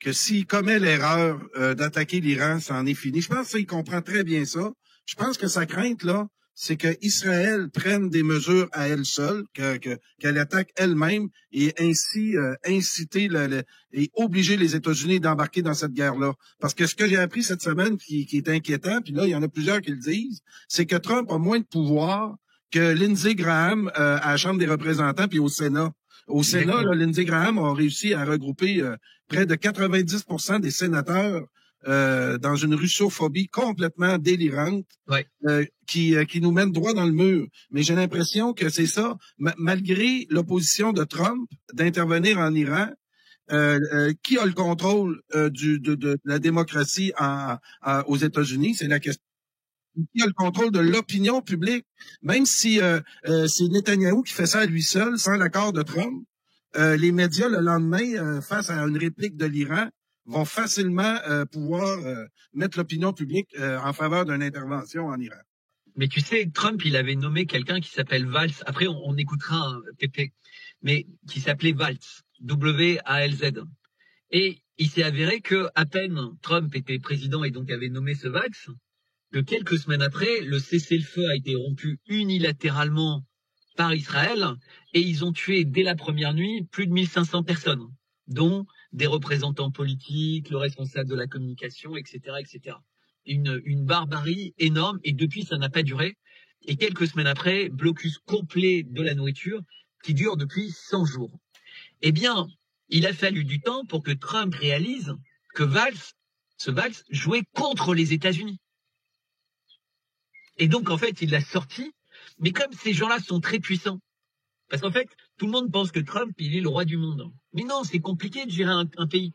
Speaker 2: que s'il commet l'erreur d'attaquer l'Iran, ça en est fini. Je pense qu'il comprend très bien ça. Je pense que sa crainte, là, c'est qu'Israël prenne des mesures à elle seule, qu'elle attaque elle-même et ainsi inciter et obliger les États-Unis d'embarquer dans cette guerre-là. Parce que ce que j'ai appris cette semaine qui est inquiétant, puis là, il y en a plusieurs qui le disent, c'est que Trump a moins de pouvoir que Lindsey Graham à la Chambre des représentants puis au Sénat. Au Sénat, là, Lindsey Graham a réussi à regrouper près de 90% des sénateurs dans une russophobie complètement délirante qui nous mène droit dans le mur. Mais j'ai l'impression que c'est ça, malgré l'opposition de Trump d'intervenir en Iran, qui a le contrôle de la démocratie aux États-Unis, c'est la question. Qui a le contrôle de l'opinion publique, même si c'est Netanyahou qui fait ça à lui seul, sans l'accord de Trump, les médias, le lendemain, face à une réplique de l'Iran, vont facilement pouvoir mettre l'opinion publique en faveur d'une intervention en Iran.
Speaker 3: Mais tu sais, Trump, il avait nommé quelqu'un qui s'appelle Valls. Après, on écoutera un PP, mais qui s'appelait Valls, W-A-L-Z. Et il s'est avéré que à peine Trump était président et donc avait nommé ce Valls, que quelques semaines après, le cessez-le-feu a été rompu unilatéralement par Israël et ils ont tué dès la première nuit plus de 1500 personnes, dont des représentants politiques, le responsable de la communication, etc., etc. Une barbarie énorme et depuis ça n'a pas duré. Et quelques semaines après, blocus complet de la nourriture qui dure depuis 100 jours. Eh bien, il a fallu du temps pour que Trump réalise que ce Valls jouait contre les États-Unis. Et donc, en fait, il l'a sorti. Mais comme ces gens-là sont très puissants, parce qu'en fait, tout le monde pense que Trump, il est le roi du monde. Mais non, c'est compliqué de gérer un pays.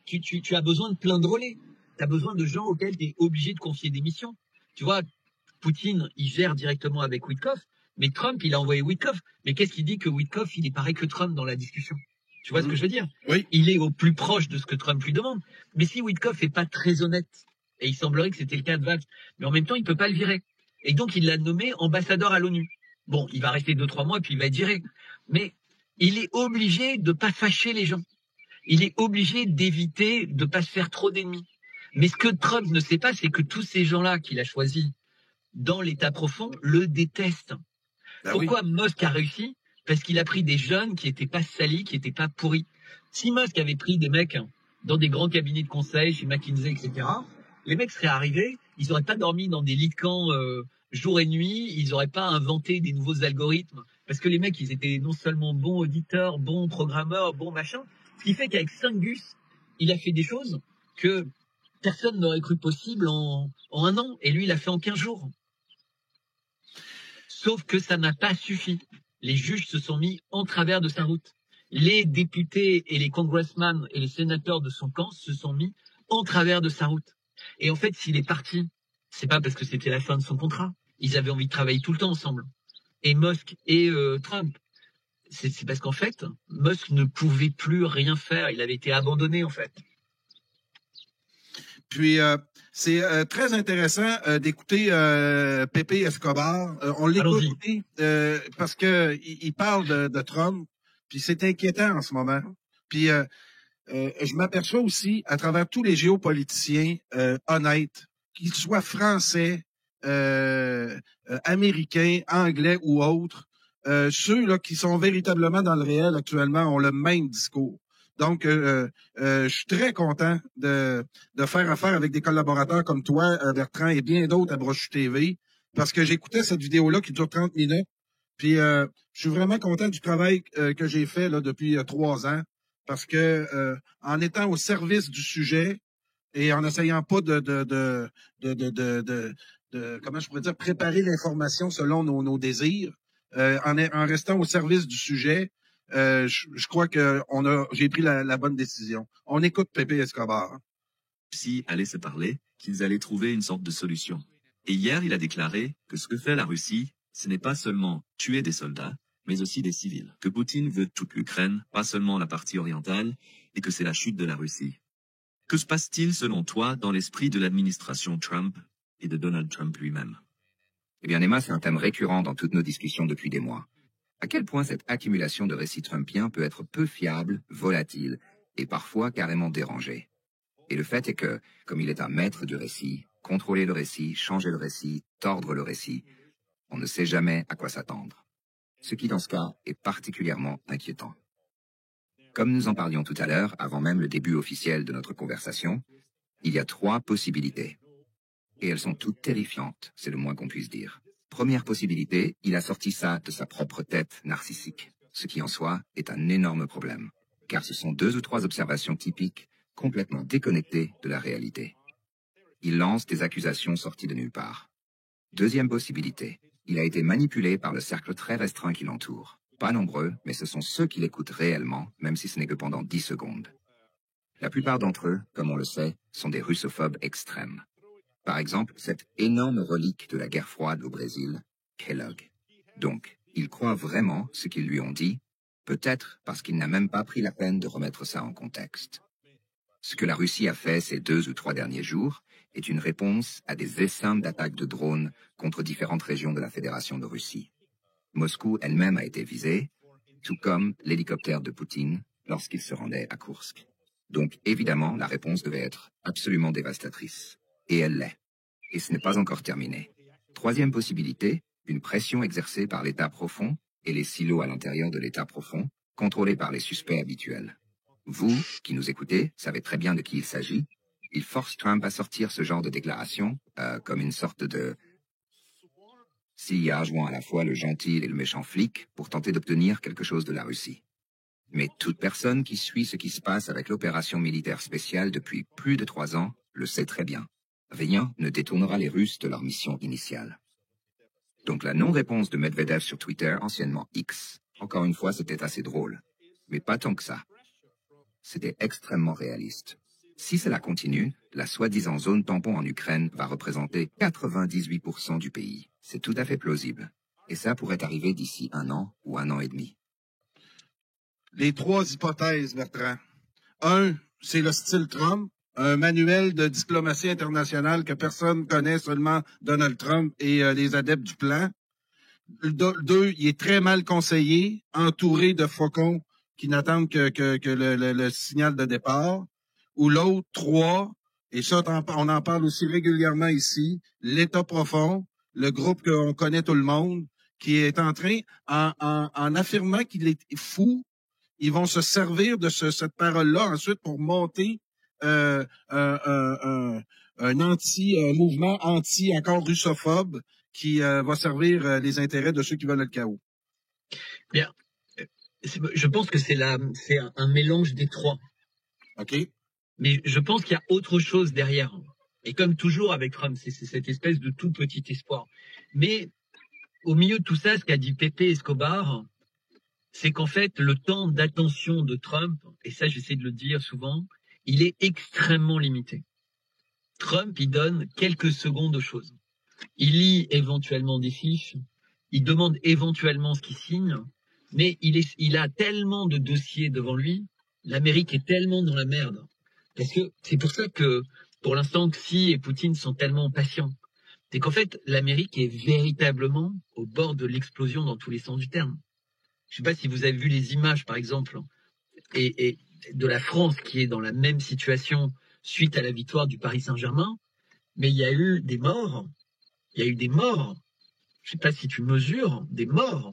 Speaker 3: Tu as besoin de plein de relais. Tu as besoin de gens auxquels tu es obligé de confier des missions. Tu vois, Poutine, il gère directement avec Witkoff, mais Trump, il a envoyé Witkoff. Mais qu'est-ce qu'il dit que Witkoff, il est pareil que Trump dans la discussion? Tu vois ce que je veux dire?
Speaker 2: Oui.
Speaker 3: Il est au plus proche de ce que Trump lui demande. Mais si Witkoff est pas très honnête, et il semblerait que c'était le cas de Valls, mais en même temps, il peut pas le virer. Et donc, il l'a nommé ambassadeur à l'ONU. Bon, il va rester 2-3 mois, puis il va être viré. Mais il est obligé de pas fâcher les gens. Il est obligé d'éviter de pas se faire trop d'ennemis. Mais ce que Trump ne sait pas, c'est que tous ces gens-là qu'il a choisis dans l'état profond le détestent. Pourquoi Musk a réussi? Parce qu'il a pris des jeunes qui étaient pas salis, qui étaient pas pourris. Si Musk avait pris des mecs dans des grands cabinets de conseil, chez McKinsey, etc., les mecs seraient arrivés, ils n'auraient pas dormi dans des lits de camp jour et nuit, ils n'auraient pas inventé des nouveaux algorithmes, parce que les mecs, ils étaient non seulement bons auditeurs, bons programmeurs, bons machins, ce qui fait qu'avec Syngus, il a fait des choses que personne n'aurait cru possible en 1 an, et lui, il a fait en 15 jours. Sauf que ça n'a pas suffi. Les juges se sont mis en travers de sa route. Les députés et les congressmen et les sénateurs de son camp se sont mis en travers de sa route. Et en fait, s'il est parti, c'est pas parce que c'était la fin de son contrat. Ils avaient envie de travailler tout le temps ensemble. Et Musk et Trump, c'est parce qu'en fait, Musk ne pouvait plus rien faire. Il avait été abandonné, en fait.
Speaker 2: Puis, c'est très intéressant d'écouter Pepe Escobar. On l'écoute parce que il parle de Trump, puis c'est inquiétant en ce moment. Puis, je m'aperçois aussi, à travers tous les géopoliticiens honnêtes, qu'ils soient français, américains, anglais ou autres, ceux là qui sont véritablement dans le réel actuellement ont le même discours. Donc, je suis très content de faire affaire avec des collaborateurs comme toi, Bertrand, et bien d'autres à Brochu TV, parce que j'écoutais cette vidéo-là qui dure 30 minutes. Puis, je suis vraiment content du travail que j'ai fait là depuis 3 ans, parce que en étant au service du sujet et en essayant pas de comment je pourrais dire, préparer l'information selon nos désirs, en restant au service du sujet, je crois que j'ai pris la bonne décision. On écoute Pepe Escobar.
Speaker 7: Russie allaient se parler, qu'ils allaient trouver une sorte de solution. Et hier, il a déclaré que ce que fait la Russie, ce n'est pas seulement tuer des soldats, mais aussi des civils. Que Poutine veut toute l'Ukraine, pas seulement la partie orientale, et que c'est la chute de la Russie. Que se passe-t-il, selon toi, dans l'esprit de l'administration Trump et de Donald Trump lui-même?
Speaker 8: Eh bien, Emma, c'est un thème récurrent dans toutes nos discussions depuis des mois. À quel point cette accumulation de récits trumpiens peut être peu fiable, volatile et parfois carrément dérangée. Et le fait est que, comme il est un maître du récit, contrôler le récit, changer le récit, tordre le récit, on ne sait jamais à quoi s'attendre. Ce qui, dans ce cas, est particulièrement inquiétant. Comme nous en parlions tout à l'heure, avant même le début officiel de notre conversation, il y a 3 possibilités. Et elles sont toutes terrifiantes, c'est le moins qu'on puisse dire. Première possibilité, il a sorti ça de sa propre tête narcissique, ce qui en soi est un énorme problème, car ce sont 2 ou 3 observations typiques, complètement déconnectées de la réalité. Il lance des accusations sorties de nulle part. Deuxième possibilité, il a été manipulé par le cercle très restreint qui l'entoure. Pas nombreux, mais ce sont ceux qui l'écoutent réellement, même si ce n'est que pendant 10 secondes. La plupart d'entre eux, comme on le sait, sont des russophobes extrêmes. Par exemple, cette énorme relique de la guerre froide au Brésil, Kellogg. Donc, il croit vraiment ce qu'ils lui ont dit, peut-être parce qu'il n'a même pas pris la peine de remettre ça en contexte. Ce que la Russie a fait ces 2 ou 3 derniers jours est une réponse à des essaims d'attaques de drones contre différentes régions de la Fédération de Russie. Moscou elle-même a été visée, tout comme l'hélicoptère de Poutine lorsqu'il se rendait à Koursk. Donc, évidemment, la réponse devait être absolument dévastatrice. Et elle l'est. Et ce n'est pas encore terminé. Troisième possibilité, une pression exercée par l'État profond et les silos à l'intérieur de l'État profond, contrôlés par les suspects habituels. Vous, qui nous écoutez, savez très bien de qui il s'agit. Il force Trump à sortir ce genre de déclaration, comme une sorte de CIA jouant à la fois le gentil et le méchant flic pour tenter d'obtenir quelque chose de la Russie. Mais toute personne qui suit ce qui se passe avec l'opération militaire spéciale depuis plus de 3 ans le sait très bien. Rien ne détournera les Russes de leur mission initiale. Donc la non-réponse de Medvedev sur Twitter, anciennement X, encore une fois, c'était assez drôle. Mais pas tant que ça. C'était extrêmement réaliste. Si cela continue, la soi-disant zone tampon en Ukraine va représenter 98% du pays. C'est tout à fait plausible. Et ça pourrait arriver d'ici 1 an ou 1 an et demi.
Speaker 2: Les 3 hypothèses, Bertrand. 1, c'est le style Trump. Un manuel de diplomatie internationale que personne connaît, seulement Donald Trump et les adeptes du plan. 2, il est très mal conseillé, entouré de faucons qui n'attendent que le signal de départ. Ou l'autre, 3, et ça, on en parle aussi régulièrement ici, l'État profond, le groupe qu'on connaît tout le monde, qui est en train, en affirmant qu'il est fou, ils vont se servir de cette parole-là ensuite pour monter un mouvement anti encore russophobe qui va servir les intérêts de ceux qui veulent le chaos.
Speaker 3: Bien, je pense que c'est un mélange des 3.
Speaker 2: OK.
Speaker 3: Mais je pense qu'il y a autre chose derrière. Et comme toujours avec Trump, c'est cette espèce de tout petit espoir. Mais au milieu de tout ça, ce qu'a dit Pepe Escobar, c'est qu'en fait, le temps d'attention de Trump, et ça j'essaie de le dire souvent, il est extrêmement limité. Trump, il donne quelques secondes aux choses. Il lit éventuellement des fiches, il demande éventuellement ce qu'il signe, mais il a tellement de dossiers devant lui, l'Amérique est tellement dans la merde. Parce que c'est pour ça que, pour l'instant, Xi et Poutine sont tellement patients. C'est qu'en fait, l'Amérique est véritablement au bord de l'explosion dans tous les sens du terme. Je ne sais pas si vous avez vu les images, par exemple, et de la France qui est dans la même situation suite à la victoire du Paris Saint-Germain, mais il y a eu des morts. Il y a eu des morts. Je ne sais pas si tu mesures, des morts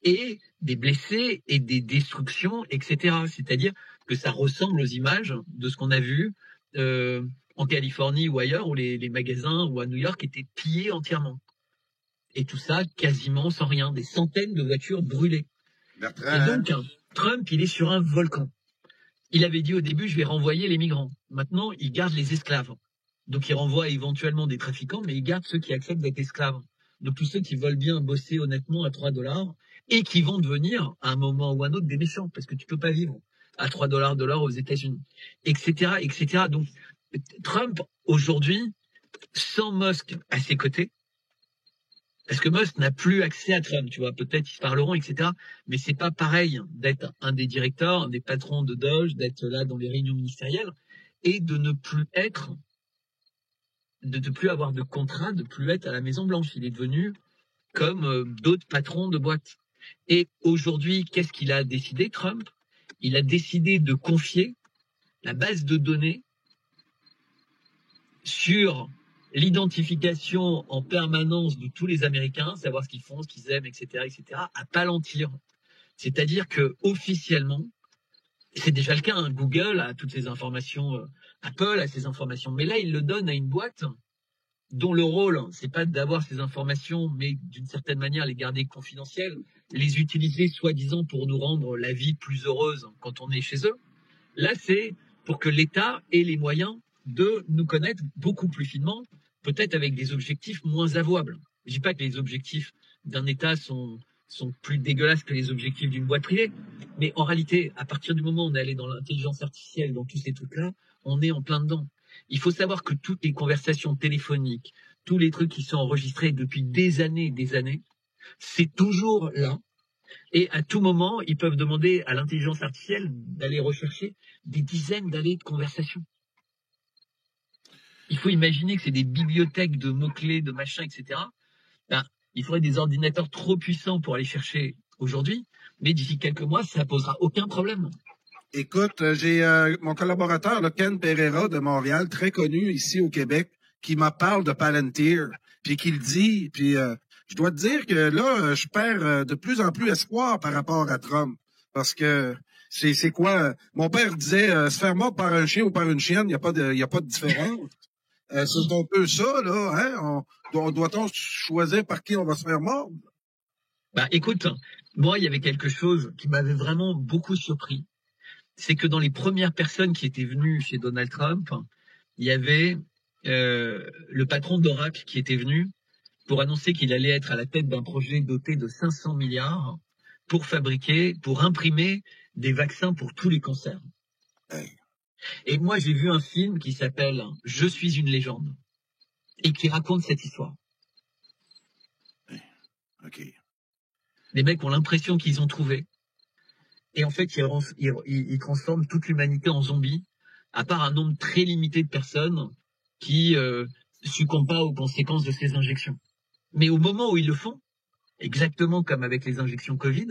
Speaker 3: et des blessés et des destructions, etc. C'est-à-dire que ça ressemble aux images de ce qu'on a vu en Californie ou ailleurs, où les magasins ou à New York étaient pillés entièrement. Et tout ça quasiment sans rien, des centaines de voitures brûlées. Et donc, Trump, il est sur un volcan. Il avait dit au début, je vais renvoyer les migrants. Maintenant, il garde les esclaves. Donc, il renvoie éventuellement des trafiquants, mais il garde ceux qui acceptent d'être esclaves. Donc, tous ceux qui veulent bien bosser honnêtement à $3 et qui vont devenir, à un moment ou à un autre, des méchants, parce que tu peux pas vivre à $3 de l'heure aux États-Unis, etc., etc. Donc, Trump, aujourd'hui, sans Musk à ses côtés, parce que Musk n'a plus accès à Trump, tu vois, peut-être ils se parleront, etc. Mais c'est pas pareil d'être un des directeurs, un des patrons de Doge, d'être là dans les réunions ministérielles et de ne plus être, de ne plus avoir de contrat, de plus être à la Maison Blanche. Il est devenu comme d'autres patrons de boîtes. Et aujourd'hui, qu'est-ce qu'il a décidé, Trump? Il a décidé de confier la base de données sur l'identification en permanence de tous les Américains, savoir ce qu'ils font, ce qu'ils aiment, etc., etc., à Palantir. C'est-à-dire que officiellement, c'est déjà le cas, hein, Google a toutes ces informations, Apple a ces informations, mais là, il le donne à une boîte dont le rôle, c'est pas d'avoir ces informations, mais d'une certaine manière les garder confidentielles, les utiliser soi-disant pour nous rendre la vie plus heureuse quand on est chez eux. Là, c'est pour que l'État ait les moyens de nous connaître beaucoup plus finement, peut-être avec des objectifs moins avouables. Je dis pas que les objectifs d'un État sont plus dégueulasses que les objectifs d'une boîte privée, mais en réalité, à partir du moment où on est allé dans l'intelligence artificielle, dans tous ces trucs-là, on est en plein dedans. Il faut savoir que toutes les conversations téléphoniques, tous les trucs qui sont enregistrés depuis des années, c'est toujours là. Et à tout moment, ils peuvent demander à l'intelligence artificielle d'aller rechercher des dizaines d'années de conversations. Il faut imaginer que c'est des bibliothèques de mots-clés, de machins, etc. Ben, il faudrait des ordinateurs trop puissants pour aller chercher aujourd'hui, mais d'ici quelques mois, ça posera aucun problème.
Speaker 2: Écoute, j'ai mon collaborateur, le Ken Pereira de Montréal, très connu ici au Québec, qui me parle de Palantir, puis qui le dit, puis je dois te dire que là, je perds de plus en plus espoir par rapport à Trump, parce que c'est quoi? Mon père disait se faire mordre par un chien ou par une chienne, il y a pas de différence. C'est un peu ça, là, hein? Doit-on choisir par qui on va se faire mordre?
Speaker 3: Bah, écoute, moi, il y avait quelque chose qui m'avait vraiment beaucoup surpris. C'est que dans les premières personnes qui étaient venues chez Donald Trump, il y avait le patron d'Oracle qui était venu pour annoncer qu'il allait être à la tête d'un projet doté de 500 milliards pour imprimer des vaccins pour tous les cancers. Et moi, j'ai vu un film qui s'appelle « Je suis une légende » et qui raconte cette histoire.
Speaker 2: Okay.
Speaker 3: Les mecs ont l'impression qu'ils ont trouvé. Et en fait, ils transforment toute l'humanité en zombies, à part un nombre très limité de personnes qui succombent pas aux conséquences de ces injections. Mais au moment où ils le font, exactement comme avec les injections Covid,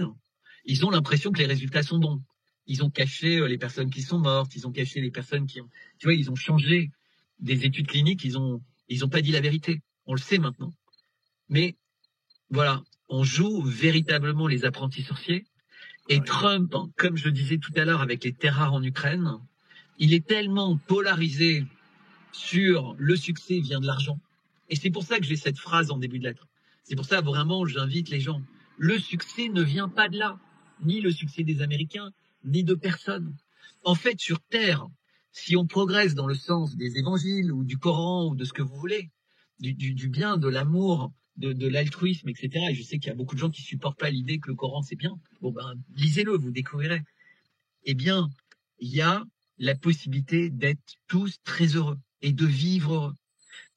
Speaker 3: ils ont l'impression que les résultats sont bons. Ils ont caché les personnes qui sont mortes, ils ont caché les personnes qui ont... Tu vois, ils ont changé des études cliniques, ils ont pas dit la vérité. On le sait maintenant. Mais voilà, on joue véritablement les apprentis sorciers. Et Trump, comme je le disais tout à l'heure avec les terres rares en Ukraine, il est tellement polarisé sur le succès vient de l'argent. Et c'est pour ça que j'ai cette phrase en début de lettre. C'est pour ça vraiment j'invite les gens. Le succès ne vient pas de là, ni le succès des Américains, ni de personne. En fait, sur Terre, si on progresse dans le sens des évangiles ou du Coran ou de ce que vous voulez, du bien, de l'amour, de l'altruisme, etc. Et je sais qu'il y a beaucoup de gens qui supportent pas l'idée que le Coran c'est bien. Bon ben, lisez-le, vous découvrirez. Eh bien, il y a la possibilité d'être tous très heureux. et de vivre heureux,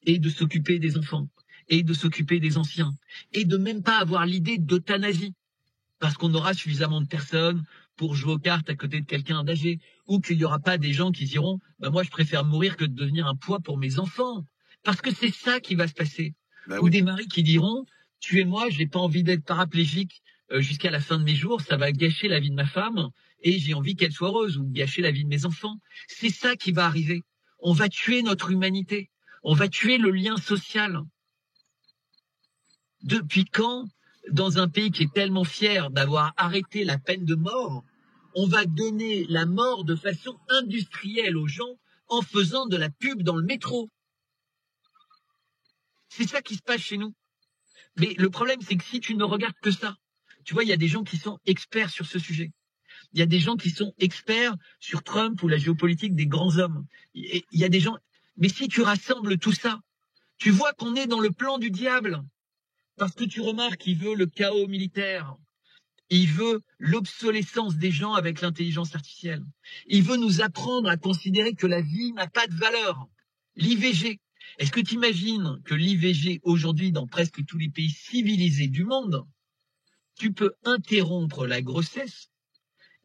Speaker 3: et de s'occuper des enfants, et de s'occuper des anciens, et de même pas avoir l'idée d'euthanasie, parce qu'on aura suffisamment de personnes pour jouer aux cartes à côté de quelqu'un d'âgé, ou qu'il n'y aura pas des gens qui diront bah moi je préfère mourir que de devenir un poids pour mes enfants, parce que c'est ça qui va se passer.
Speaker 2: Ben
Speaker 3: Ou
Speaker 2: oui.
Speaker 3: des maris qui diront tuez-moi, j'ai pas envie d'être paraplégique jusqu'à la fin de mes jours, ça va gâcher la vie de ma femme, et j'ai envie qu'elle soit heureuse, ou gâcher la vie de mes enfants. C'est ça qui va arriver. On va tuer notre humanité, on va tuer le lien social. Depuis quand, dans un pays qui est tellement fier d'avoir arrêté la peine de mort, on va donner la mort de façon industrielle aux gens en faisant de la pub dans le métro? C'est ça qui se passe chez nous. Mais le problème, c'est que si tu ne regardes que ça, tu vois, il y a des gens qui sont experts sur ce sujet. Il y a des gens qui sont experts sur Trump ou la géopolitique des grands hommes. Il y a des gens... Mais si tu rassembles tout ça, tu vois qu'on est dans le plan du diable. Parce que tu remarques qu'il veut le chaos militaire. Il veut l'obsolescence des gens avec l'intelligence artificielle. Il veut nous apprendre à considérer que la vie n'a pas de valeur. L'IVG. Est-ce que tu imagines que l'IVG, aujourd'hui, dans presque tous les pays civilisés du monde, tu peux interrompre la grossesse,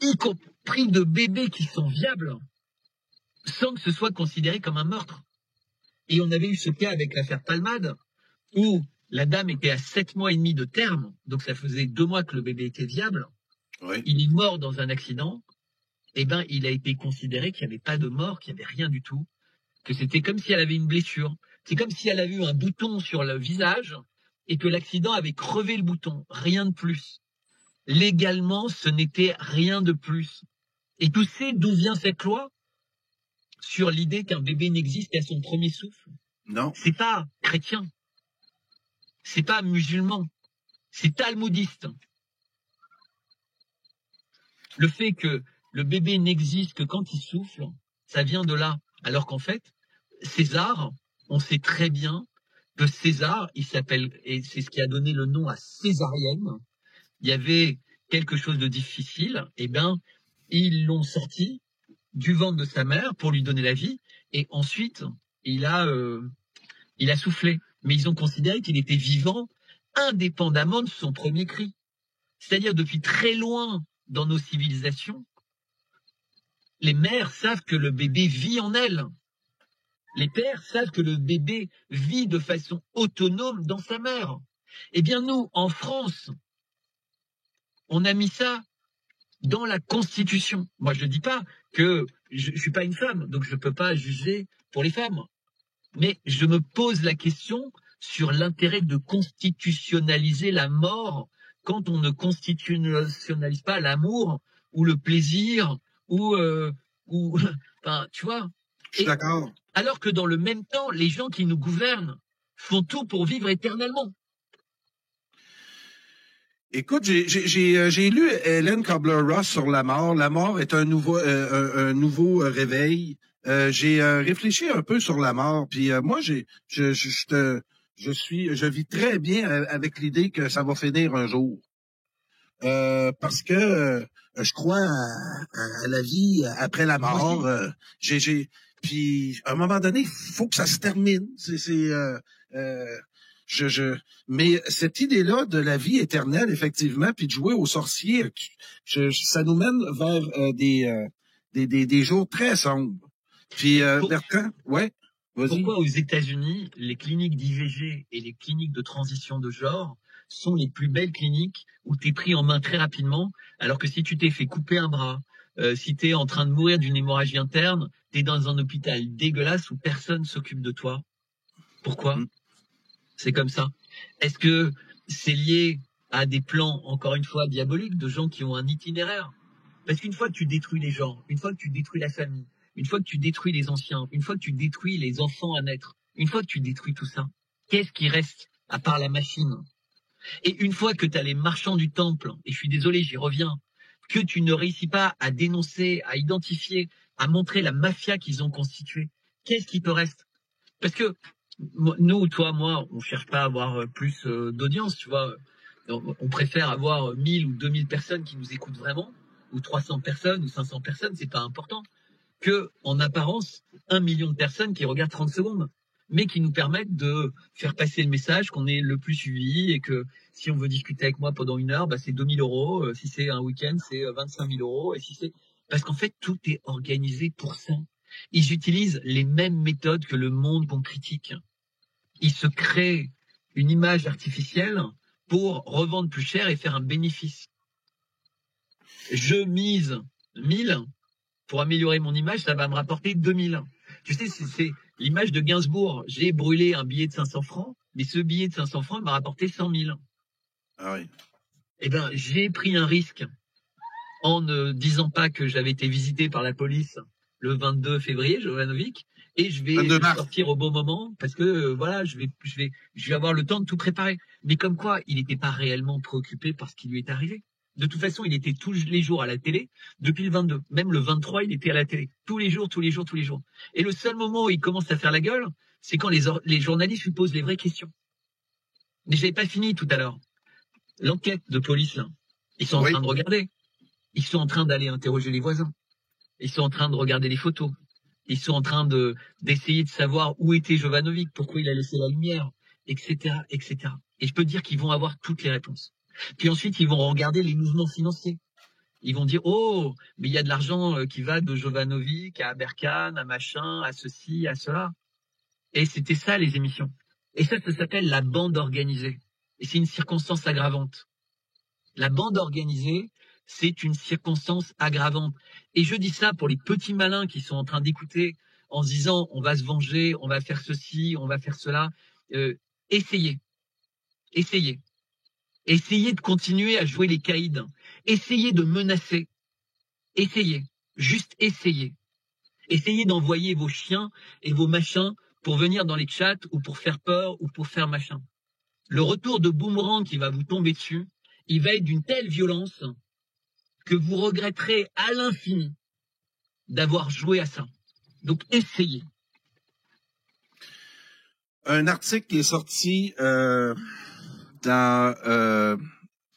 Speaker 3: y compris de bébés qui sont viables, sans que ce soit considéré comme un meurtre? Et on avait eu ce cas avec l'affaire Palmade, où la dame était à 7 mois et demi de terme, donc ça faisait 2 mois que le bébé était viable.
Speaker 2: Oui.
Speaker 3: Il est mort dans un accident. Eh ben, il a été considéré qu'il n'y avait pas de mort, qu'il n'y avait rien du tout, que c'était comme si elle avait une blessure. C'est comme si elle avait eu un bouton sur le visage et que l'accident avait crevé le bouton. Rien de plus. Légalement, ce n'était rien de plus. Et tu sais d'où vient cette loi sur l'idée qu'un bébé n'existe qu'à son premier souffle?
Speaker 2: Non.
Speaker 3: C'est pas chrétien. C'est pas musulman, c'est talmudiste. Le fait que le bébé n'existe que quand il souffle, ça vient de là. Alors qu'en fait, César, on sait très bien que César, il s'appelle, et c'est ce qui a donné le nom à césarienne, il y avait quelque chose de difficile, eh bien, ils l'ont sorti du ventre de sa mère pour lui donner la vie, et ensuite, il a soufflé. Mais ils ont considéré qu'il était vivant indépendamment de son premier cri. C'est-à-dire depuis très loin dans nos civilisations, les mères savent que le bébé vit en elles. Les pères savent que le bébé vit de façon autonome dans sa mère. Eh bien nous, en France, on a mis ça dans la Constitution. Moi, je ne dis pas que je ne suis pas une femme, donc je ne peux pas juger pour les femmes. Mais je me pose la question sur l'intérêt de constitutionnaliser la mort quand on ne constitutionnalise pas l'amour ou le plaisir ou enfin, tu vois.
Speaker 2: Je suis d'accord.
Speaker 3: Alors que dans le même temps, les gens qui nous gouvernent font tout pour vivre éternellement.
Speaker 2: Écoute, j'ai lu Hélène Kubler-Ross sur la mort. La mort est un nouveau réveil. J'ai réfléchi un peu sur la mort, puis moi je vis très bien avec l'idée que ça va finir un jour, parce que je crois à la vie après la mort. Puis à un moment donné, il faut que ça se termine. Mais cette idée-là de la vie éternelle, effectivement, puis de jouer aux sorciers, ça nous mène vers des jours très sombres. Puis Bertrand, ouais, vas-y.
Speaker 3: Pourquoi aux États-Unis, les cliniques d'IVG et les cliniques de transition de genre sont les plus belles cliniques où tu es pris en main très rapidement, alors que si tu t'es fait couper un bras, si tu es en train de mourir d'une hémorragie interne, tu es dans un hôpital dégueulasse où personne s'occupe de toi. Pourquoi? C'est comme ça. Est-ce que c'est lié à des plans, encore une fois, diaboliques, de gens qui ont un itinéraire? Parce qu'une fois que tu détruis les gens, une fois que tu détruis la famille, une fois que tu détruis les anciens, une fois que tu détruis les enfants à naître, une fois que tu détruis tout ça, qu'est-ce qui reste à part la machine? Et une fois que tu as les marchands du temple, et je suis désolé, j'y reviens, que tu ne réussis pas à dénoncer, à identifier, à montrer la mafia qu'ils ont constituée, qu'est-ce qui te reste? Parce que nous, toi, moi, on cherche pas à avoir plus d'audience, tu vois. On préfère avoir 1000 ou 2000 personnes qui nous écoutent vraiment, ou 300 personnes, ou 500 personnes, c'est pas important. que, en apparence, 1 million de personnes qui regardent 30 secondes, mais qui nous permettent de faire passer le message qu'on est le plus suivi et que si on veut discuter avec moi pendant 1 heure, bah, c'est 2 000 euros. Si c'est un week-end, c'est 25 000 euros. Et si c'est... Parce qu'en fait, tout est organisé pour ça. Ils utilisent les mêmes méthodes que le monde qu'on critique. Ils se créent une image artificielle pour revendre plus cher et faire un bénéfice. Je mise 1000 pour améliorer mon image, ça va me rapporter 2000. Tu sais, c'est l'image de Gainsbourg. J'ai brûlé un billet de 500 francs, mais ce billet de 500 francs m'a rapporté 100 000.
Speaker 2: Ah oui.
Speaker 3: Eh ben, j'ai pris un risque en ne disant pas que j'avais été visité par la police le 22 février, Jovanovic, et je vais sortir au bon moment parce que voilà, je vais avoir le temps de tout préparer. Mais comme quoi, il n'était pas réellement préoccupé par ce qui lui est arrivé. De toute façon, il était tous les jours à la télé depuis le 22. Même le 23, il était à la télé. Tous les jours. Et le seul moment où il commence à faire la gueule, c'est quand les journalistes lui posent les vraies questions. Mais j'avais pas fini tout à l'heure. L'enquête de police, là, ils sont en train de regarder. Ils sont en train d'aller interroger les voisins. Ils sont en train de regarder les photos. Ils sont en train d'essayer de savoir où était Jovanovic, pourquoi il a laissé la lumière, etc., etc. Et je peux te dire qu'ils vont avoir toutes les réponses. Puis ensuite, ils vont regarder les mouvements financiers. Ils vont dire, oh, mais il y a de l'argent qui va de Jovanovic à Berkane, à machin, à ceci, à cela. Et c'était ça, les émissions. Et ça s'appelle la bande organisée. Et c'est une circonstance aggravante. La bande organisée, c'est une circonstance aggravante. Et je dis ça pour les petits malins qui sont en train d'écouter en se disant, on va se venger, on va faire ceci, on va faire cela. Essayez. Essayez de continuer à jouer les caïds. Essayez de menacer. Essayez. Juste essayez. Essayez d'envoyer vos chiens et vos machins pour venir dans les chats ou pour faire peur ou pour faire machin. Le retour de boomerang qui va vous tomber dessus, il va être d'une telle violence que vous regretterez à l'infini d'avoir joué à ça. Donc essayez.
Speaker 2: Un article qui est sorti dans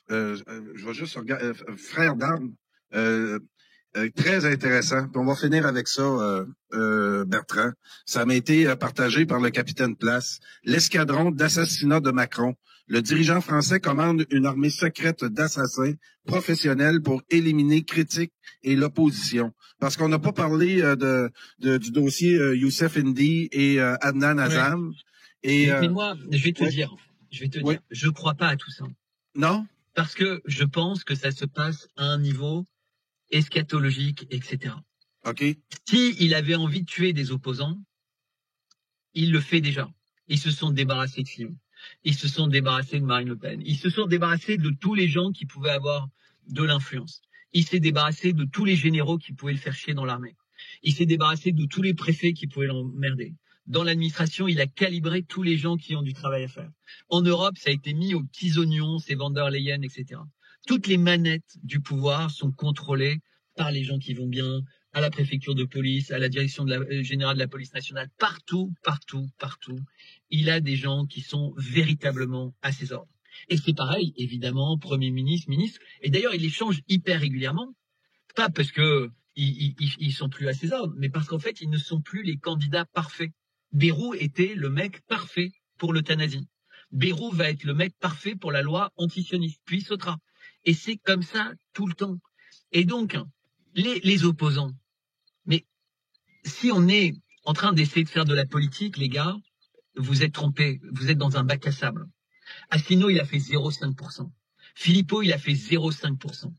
Speaker 2: je vais juste regarder Frères d'armes, très intéressant. Puis on va finir avec ça, Bertrand. Ça m'a été partagé par le capitaine Place. L'escadron d'assassinat de Macron. Le dirigeant français commande une armée secrète d'assassins professionnels pour éliminer critiques et l'opposition. Parce qu'on n'a pas parlé du dossier Youssef Indy et Adnan Azam. Et
Speaker 3: mais moi, je vais te dire, je crois pas à tout ça.
Speaker 2: Non?
Speaker 3: Parce que je pense que ça se passe à un niveau eschatologique, etc.
Speaker 2: OK.
Speaker 3: Si il avait envie de tuer des opposants, il le fait déjà. Ils se sont débarrassés de Fillon. Ils se sont débarrassés de Marine Le Pen. Ils se sont débarrassés de tous les gens qui pouvaient avoir de l'influence. Il s'est débarrassé de tous les généraux qui pouvaient le faire chier dans l'armée. Il s'est débarrassé de tous les préfets qui pouvaient l'emmerder. Dans l'administration, il a calibré tous les gens qui ont du travail à faire. En Europe, ça a été mis aux petits oignons, ces von der Leyen, etc. Toutes les manettes du pouvoir sont contrôlées par les gens qui vont bien, à la préfecture de police, à la direction générale de la police nationale, partout. Il a des gens qui sont véritablement à ses ordres. Et c'est pareil, évidemment, Premier ministre, ministre. Et d'ailleurs, il les change hyper régulièrement. Pas parce que ils sont plus à ses ordres, mais parce qu'en fait, ils ne sont plus les candidats parfaits. Bayrou était le mec parfait pour l'euthanasie. Bayrou va être le mec parfait pour la loi antisioniste, puis il sautera. Et c'est comme ça tout le temps. Et donc, les opposants. Mais si on est en train d'essayer de faire de la politique, les gars, vous êtes trompés. Vous êtes dans un bac à sable. Asselineau, il a fait 0,5%. Philippot, il a fait 0,5%.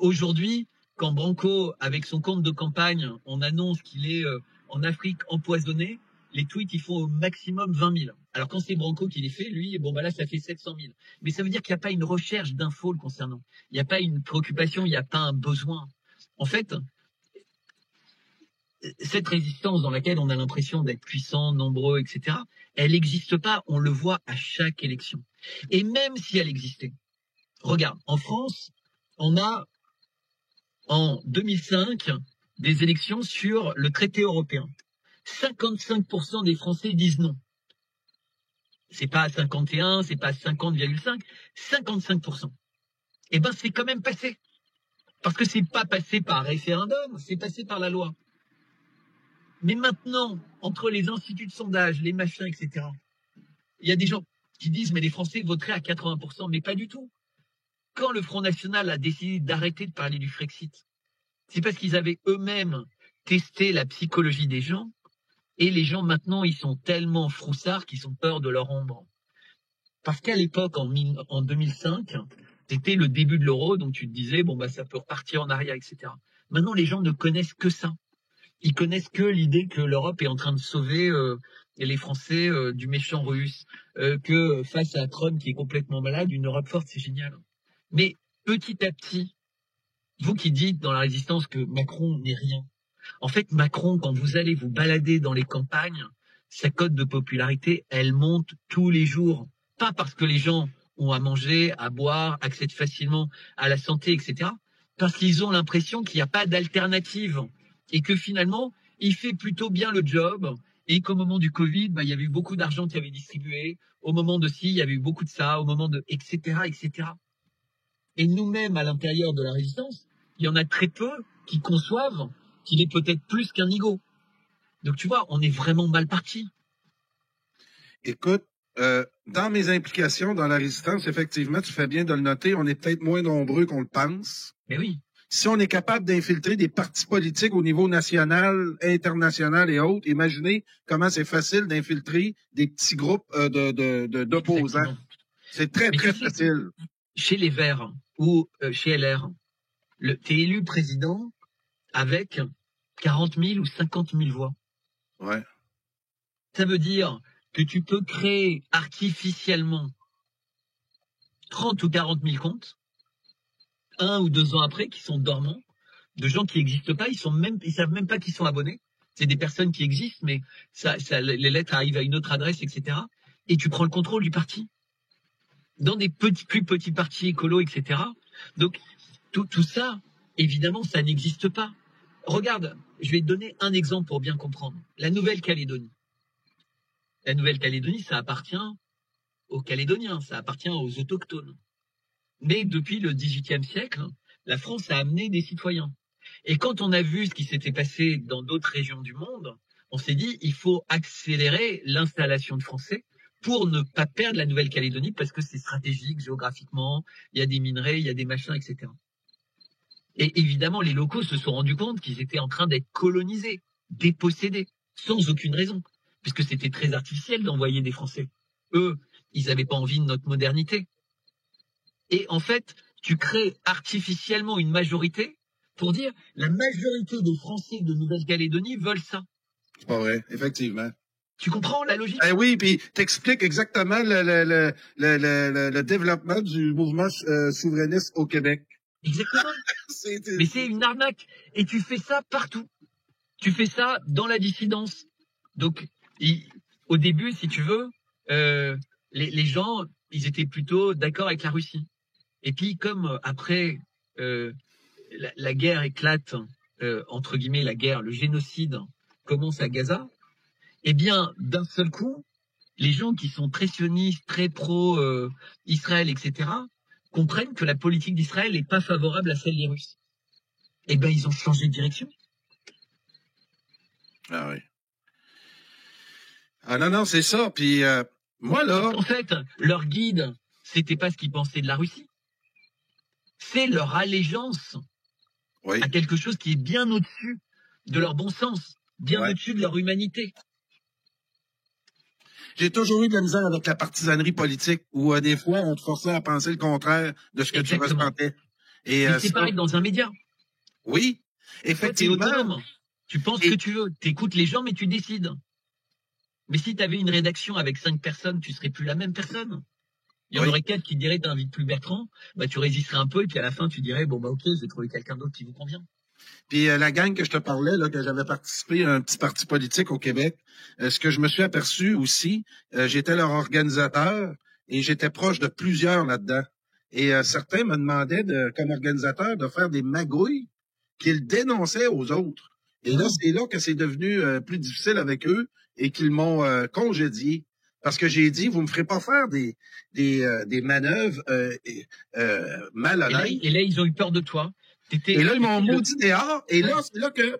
Speaker 3: Aujourd'hui, quand Branco, avec son compte de campagne, on annonce qu'il est en Afrique empoisonné, les tweets, ils font au maximum 20 000. Alors quand c'est Branco qui les fait, lui, bon bah là, ça fait 700 000. Mais ça veut dire qu'il n'y a pas une recherche d'infos le concernant. Il n'y a pas une préoccupation, il n'y a pas un besoin. En fait, cette résistance dans laquelle on a l'impression d'être puissant, nombreux, etc., elle n'existe pas. On le voit à chaque élection. Et même si elle existait, regarde, en France, on a en 2005 des élections sur le traité européen. 55% des Français disent non. C'est pas 51, c'est pas 50,5, 55%. Eh ben, c'est quand même passé. Parce que c'est pas passé par référendum, c'est passé par la loi. Mais maintenant, entre les instituts de sondage, les machins, etc., il y a des gens qui disent, mais les Français voteraient à 80%, mais pas du tout. Quand le Front National a décidé d'arrêter de parler du Frexit, c'est parce qu'ils avaient eux-mêmes testé la psychologie des gens, et les gens maintenant, ils sont tellement froussards qu'ils ont peur de leur ombre. Parce qu'à l'époque, en 2005, c'était le début de l'euro, donc tu te disais, bon, bah, ça peut repartir en arrière, etc. Maintenant, les gens ne connaissent que ça. Ils connaissent que l'idée que l'Europe est en train de sauver les Français du méchant russe, que face à Trump qui est complètement malade, une Europe forte, c'est génial. Mais petit à petit, vous qui dites dans la résistance que Macron n'est rien, en fait, Macron, quand vous allez vous balader dans les campagnes, sa cote de popularité, elle monte tous les jours. Pas parce que les gens ont à manger, à boire, accèdent facilement à la santé, etc. Parce qu'ils ont l'impression qu'il n'y a pas d'alternative et que finalement, il fait plutôt bien le job et qu'au moment du Covid, bah, il y avait eu beaucoup d'argent qui avait distribué. Au moment de ci, il y avait eu beaucoup de ça. Au moment de etc., etc. Et nous-mêmes, à l'intérieur de la résistance, il y en a très peu qui conçoivent qu'il est peut-être plus qu'un ego. Donc tu vois, on est vraiment mal parti.
Speaker 2: Écoute, dans mes implications dans la résistance, effectivement, tu fais bien de le noter, on est peut-être moins nombreux qu'on le pense.
Speaker 3: Mais oui.
Speaker 2: Si on est capable d'infiltrer des partis politiques au niveau national, international et autres, imaginez comment c'est facile d'infiltrer des petits groupes d'opposants.
Speaker 3: Exactement.
Speaker 2: C'est très,
Speaker 3: Mais
Speaker 2: très
Speaker 3: tu sais,
Speaker 2: facile.
Speaker 3: chez les Verts ou chez LR, t'es élu président avec 40 000 ou 50 000 voix.
Speaker 2: Ouais.
Speaker 3: Ça veut dire que tu peux créer artificiellement 30 ou 40 000 comptes, 1 ou 2 ans après, qui sont dormants, de gens qui n'existent pas, ils savent même pas qu'ils sont abonnés. C'est des personnes qui existent, mais les lettres arrivent à une autre adresse, etc. Et tu prends le contrôle du parti. Dans des plus petits partis écolos, etc. Donc, tout ça, évidemment, ça n'existe pas. Regarde, je vais te donner un exemple pour bien comprendre. La Nouvelle-Calédonie. La Nouvelle-Calédonie, ça appartient aux Calédoniens, ça appartient aux autochtones. Mais depuis le XVIIIe siècle, la France a amené des citoyens. Et quand on a vu ce qui s'était passé dans d'autres régions du monde, on s'est dit, il faut accélérer l'installation de Français pour ne pas perdre la Nouvelle-Calédonie, parce que c'est stratégique géographiquement, il y a des minerais, il y a des machins, etc. Et évidemment, les locaux se sont rendus compte qu'ils étaient en train d'être colonisés, dépossédés, sans aucune raison, puisque c'était très artificiel d'envoyer des Français. Eux, ils n'avaient pas envie de notre modernité. Et en fait, tu crées artificiellement une majorité pour dire la majorité des Français de Nouvelle-Calédonie veulent ça.
Speaker 2: C'est pas vrai, effectivement.
Speaker 3: Tu comprends la logique?
Speaker 2: Eh oui, puis t'expliques exactement le développement du mouvement souverainiste au Québec.
Speaker 3: Exactement. Mais c'est une arnaque. Et tu fais ça partout. Tu fais ça dans la dissidence. Donc, au début, si tu veux, les gens, ils étaient plutôt d'accord avec la Russie. Et puis, comme après la guerre éclate, entre guillemets, la guerre, le génocide commence à Gaza, eh bien, d'un seul coup, les gens qui sont très sionistes, très pro-Israël, etc., comprennent que la politique d'Israël n'est pas favorable à celle des Russes. Eh bien, ils ont changé de direction.
Speaker 2: Ah oui. Ah non, c'est ça. Puis moi, là...
Speaker 3: En fait, leur guide, c'était pas ce qu'ils pensaient de la Russie. C'est leur allégeance à quelque chose qui est bien au-dessus de leur bon sens, bien au-dessus de leur humanité.
Speaker 2: J'ai toujours eu de la misère avec la partisanerie politique, où des fois, on te forçait à penser le contraire de ce que tu ressentais. Et
Speaker 3: c'est pareil dans un média.
Speaker 2: Oui, effectivement.
Speaker 3: Toi, t'es autonome. Tu penses ce que tu veux. Tu écoutes les gens, mais tu décides. Mais si tu avais une rédaction avec 5 personnes, tu serais plus la même personne. Il y en aurait 4 qui diraient t'invites plus Bertrand, bah tu résisterais un peu, et puis à la fin, tu dirais, bon bah ok, je vais trouver quelqu'un d'autre qui vous convient.
Speaker 2: Puis la gang que je te parlais, là, que j'avais participé à un petit parti politique au Québec, ce que je me suis aperçu aussi, j'étais leur organisateur et j'étais proche de plusieurs là-dedans. Et certains me demandaient, comme organisateur, de faire des magouilles qu'ils dénonçaient aux autres. Et là, c'est là que c'est devenu plus difficile avec eux et qu'ils m'ont congédié. Parce que j'ai dit, vous me ferez pas faire des manœuvres malhonnêtes.
Speaker 3: Et là, ils ont eu peur de toi.
Speaker 2: Et là, ils m'ont maudit dehors. Et là, c'est là que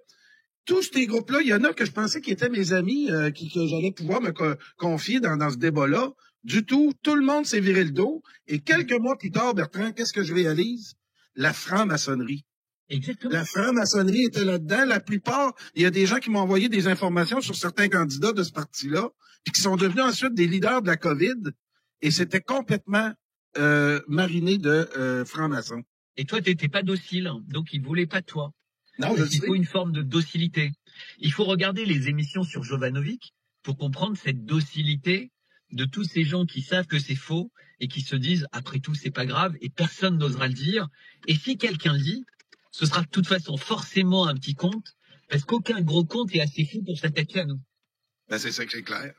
Speaker 2: tous ces groupes-là, il y en a que je pensais qu'ils étaient mes amis, que j'allais pouvoir me confier dans ce débat-là. Du tout, tout le monde s'est viré le dos. Et quelques mois plus tard, Bertrand, qu'est-ce que je réalise? La franc-maçonnerie.
Speaker 3: Exactement.
Speaker 2: La franc-maçonnerie était là-dedans. La plupart, il y a des gens qui m'ont envoyé des informations sur certains candidats de ce parti-là, puis qui sont devenus ensuite des leaders de la COVID. Et c'était complètement mariné de francs-maçons.
Speaker 3: Et toi, t'étais pas docile, donc ils voulaient pas de toi.
Speaker 2: Non, je
Speaker 3: Il
Speaker 2: sais.
Speaker 3: faut une forme de docilité. Il faut regarder les émissions sur Jovanovic pour comprendre cette docilité de tous ces gens qui savent que c'est faux et qui se disent après tout c'est pas grave et personne n'osera le dire. Et si quelqu'un le dit, ce sera de toute façon forcément un petit compte parce qu'aucun gros compte est assez fou pour s'attaquer à nous.
Speaker 2: Ben, c'est ça que c'est clair.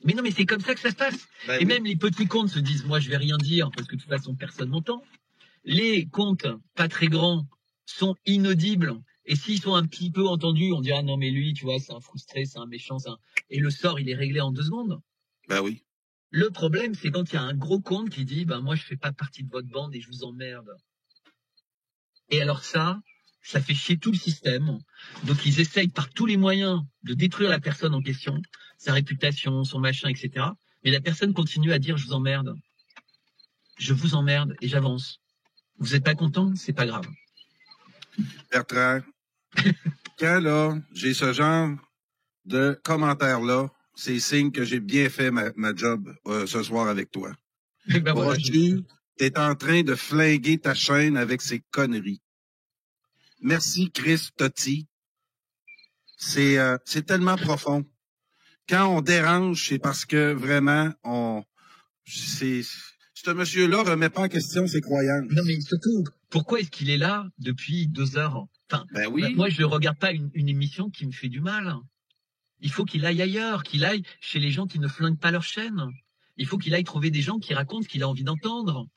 Speaker 3: Mais non, mais c'est comme ça que ça se passe.
Speaker 2: Ben,
Speaker 3: Et
Speaker 2: oui.
Speaker 3: même les petits comptes se disent moi je vais rien dire parce que de toute façon personne m'entend. Les comptes pas très grands sont inaudibles. Et s'ils sont un petit peu entendus, on dira non mais lui, tu vois, c'est un frustré, c'est un méchant, et le sort il est réglé en 2 secondes.
Speaker 2: Ben oui.
Speaker 3: Le problème c'est quand il y a un gros compte qui dit ben moi je fais pas partie de votre bande et je vous emmerde. Et alors ça fait chier tout le système. Donc ils essayent par tous les moyens de détruire la personne en question, sa réputation, son machin, etc. Mais la personne continue à dire je vous emmerde. Je vous emmerde et j'avance. Vous êtes pas content, c'est pas grave.
Speaker 2: Bertrand, quand là, j'ai ce genre de commentaires-là, c'est signe que j'ai bien fait ma job ce soir avec toi.
Speaker 3: Et ben voilà,
Speaker 2: Brochu, t'es en train de flinguer ta chaîne avec ces conneries. Merci, Chris Totti. C'est tellement profond. Quand on dérange, c'est parce que vraiment, ce monsieur-là remet pas en question ses croyances.
Speaker 3: non mais surtout, pourquoi est-ce qu'il est là depuis 2 heures? Enfin,
Speaker 2: Ben oui.
Speaker 3: moi je regarde pas une émission qui me fait du mal. Il faut qu'il aille ailleurs, qu'il aille chez les gens qui ne flinguent pas leur chaîne. Il faut qu'il aille trouver des gens qui racontent ce qu'il a envie d'entendre.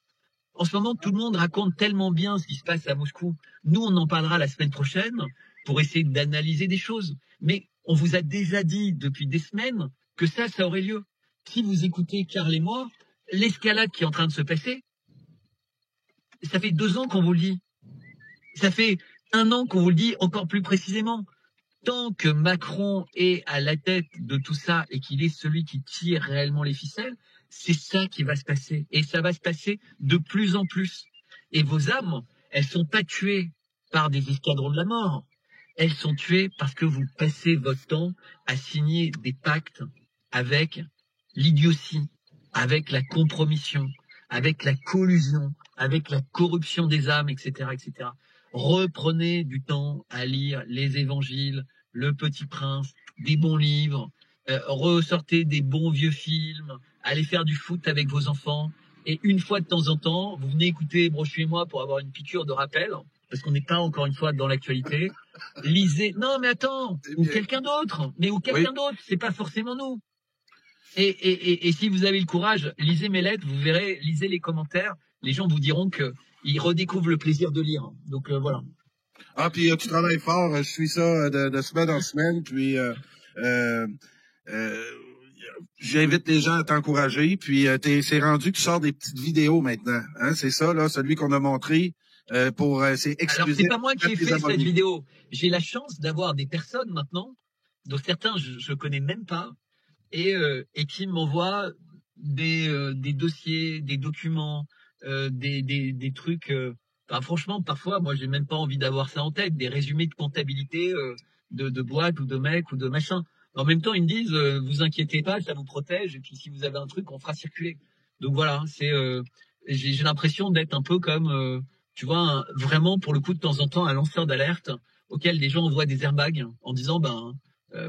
Speaker 3: En ce moment, tout le monde raconte tellement bien ce qui se passe à Moscou. Nous, on en parlera la semaine prochaine pour essayer d'analyser des choses. Mais on vous a déjà dit depuis des semaines que ça aurait lieu. Si vous écoutez Karl et moi, l'escalade qui est en train de se passer, ça fait 2 ans qu'on vous le dit. Ça fait 1 an qu'on vous le dit encore plus précisément. Tant que Macron est à la tête de tout ça et qu'il est celui qui tire réellement les ficelles, c'est ça qui va se passer. Et ça va se passer de plus en plus. Et vos âmes, elles sont pas tuées par des escadrons de la mort. Elles sont tuées parce que vous passez votre temps à signer des pactes avec l'idiotie, avec la compromission, avec la collusion, avec la corruption des âmes, etc., etc. Reprenez du temps à lire les évangiles, Le Petit Prince, des bons livres, ressortez des bons vieux films, allez faire du foot avec vos enfants, et une fois de temps en temps, vous venez écouter Brochu et moi pour avoir une piqûre de rappel, parce qu'on n'est pas encore une fois dans l'actualité. Lisez, non mais attends, ou quelqu'un d'autre, d'autre, c'est pas forcément nous. Et si vous avez le courage, lisez mes lettres, vous verrez, lisez les commentaires, les gens vous diront que ils redécouvrent le plaisir de lire. Donc voilà.
Speaker 2: Ah, puis tu travailles fort, je suis ça de semaine en semaine, puis j'invite les gens à t'encourager, puis c'est rendu que tu sors des petites vidéos maintenant, hein, c'est ça, là, celui qu'on a montré, c'est exclusif.
Speaker 3: Alors c'est pas moi qui ai fait cette vidéo, j'ai la chance d'avoir des personnes maintenant, dont certains je connais même pas, et qui m'envoient des dossiers, des documents, des trucs... Enfin, franchement, parfois, moi, j'ai même pas envie d'avoir ça en tête, des résumés de comptabilité de boîtes ou de mecs ou de machin. En même temps, ils me disent, vous inquiétez pas, ça vous protège, et puis si vous avez un truc, on fera circuler. Donc voilà, j'ai l'impression d'être un peu comme, tu vois, vraiment, pour le coup, de temps en temps, un lanceur d'alerte auquel les gens envoient des airbags en disant,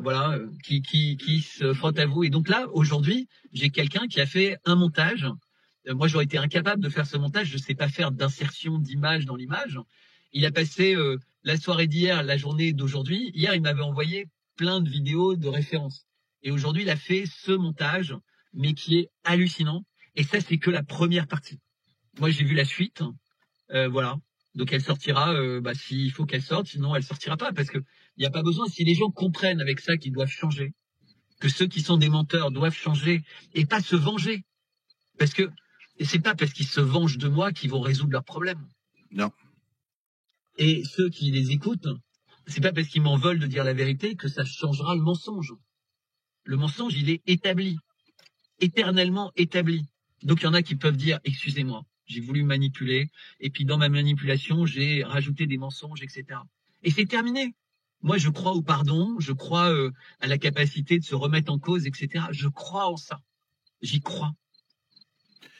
Speaker 3: voilà, qui se frotte à vous. Et donc là, aujourd'hui, j'ai quelqu'un qui a fait un montage. Moi, j'aurais été incapable de faire ce montage. Je sais pas faire d'insertion d'image dans l'image. Il a passé la soirée d'hier, la journée d'aujourd'hui. Hier, il m'avait envoyé plein de vidéos de référence. Et aujourd'hui, il a fait ce montage, mais qui est hallucinant. Et ça, c'est que la première partie. Moi, j'ai vu la suite. Voilà. Donc, elle sortira s'il faut qu'elle sorte. Sinon, elle sortira pas parce que il n'y a pas besoin. Si les gens comprennent avec ça qu'ils doivent changer, que ceux qui sont des menteurs doivent changer et pas se venger. Parce que c'est pas parce qu'ils se vengent de moi qu'ils vont résoudre leurs problèmes.
Speaker 2: Non.
Speaker 3: Et ceux qui les écoutent, c'est pas parce qu'ils m'en veulent de dire la vérité que ça changera le mensonge. Le mensonge, il est établi, éternellement établi. Donc il y en a qui peuvent dire, excusez-moi, j'ai voulu manipuler, et puis dans ma manipulation, j'ai rajouté des mensonges, etc. Et c'est terminé. Moi, je crois au pardon, je crois à la capacité de se remettre en cause, etc. Je crois en ça. J'y crois.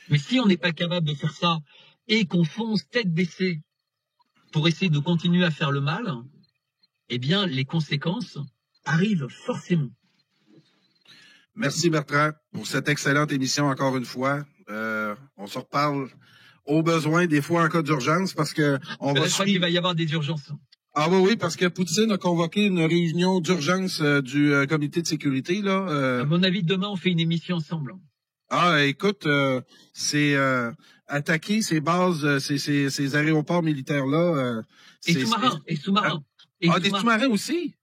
Speaker 3: Mais si on n'est pas capable de faire ça et qu'on fonce tête baissée pour essayer de continuer à faire le mal, eh bien, les conséquences arrivent forcément.
Speaker 2: Merci Bertrand pour cette excellente émission encore une fois. On se reparle au besoin, des fois en cas d'urgence, parce que on va.
Speaker 3: Je crois qu'il va y avoir des urgences.
Speaker 2: Ah oui, parce que Poutine a convoqué une réunion d'urgence du comité de sécurité là.
Speaker 3: À mon avis, demain on fait une émission ensemble.
Speaker 2: Ah, écoute, c'est attaquer ces bases, ces aéroports militaires là.
Speaker 3: Et sous-marins.
Speaker 2: Des sous-marins aussi.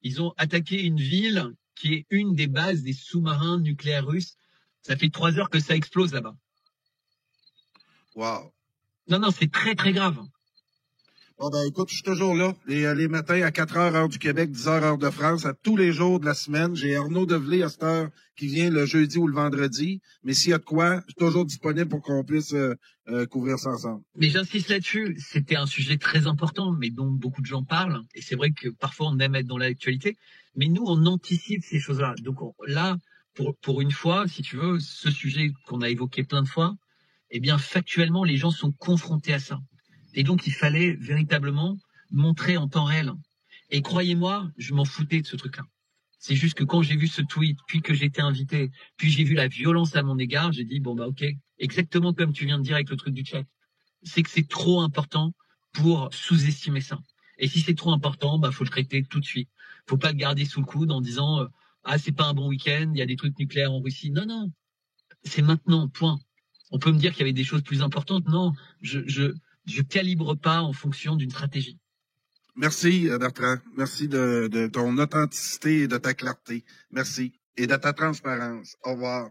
Speaker 3: Ils ont attaqué une ville qui est une des bases des sous-marins nucléaires russes. Ça fait 3 heures que ça explose là-bas.
Speaker 2: Wow.
Speaker 3: Non, c'est très très grave.
Speaker 2: Bon ben écoute, je suis toujours là, les matins à 4 heures, heure du Québec, 10 heures, heure de France, à tous les jours de la semaine. J'ai Arnaud Develay à cette heure qui vient le jeudi ou le vendredi. Mais s'il y a de quoi, je suis toujours disponible pour qu'on puisse couvrir ça ensemble.
Speaker 3: Mais j'insiste là-dessus, c'était un sujet très important, mais dont beaucoup de gens parlent. Et c'est vrai que parfois on aime être dans l'actualité, mais nous on anticipe ces choses-là. Donc là, pour une fois, si tu veux, ce sujet qu'on a évoqué plein de fois, eh bien factuellement les gens sont confrontés à ça. Et donc, il fallait véritablement montrer en temps réel. Et croyez-moi, je m'en foutais de ce truc-là. C'est juste que quand j'ai vu ce tweet, puis que j'ai été invité, puis j'ai vu la violence à mon égard, j'ai dit, bon bah ok, exactement comme tu viens de dire avec le truc du chat. C'est que c'est trop important pour sous-estimer ça. Et si c'est trop important, bah faut le traiter tout de suite. Faut pas le garder sous le coude en disant, ah c'est pas un bon week-end, il y a des trucs nucléaires en Russie. Non, c'est maintenant, point. On peut me dire qu'il y avait des choses plus importantes. Non, je calibre pas en fonction d'une stratégie.
Speaker 2: Merci Bertrand. Merci de ton authenticité et de ta clarté. Merci. Et de ta transparence. Au revoir.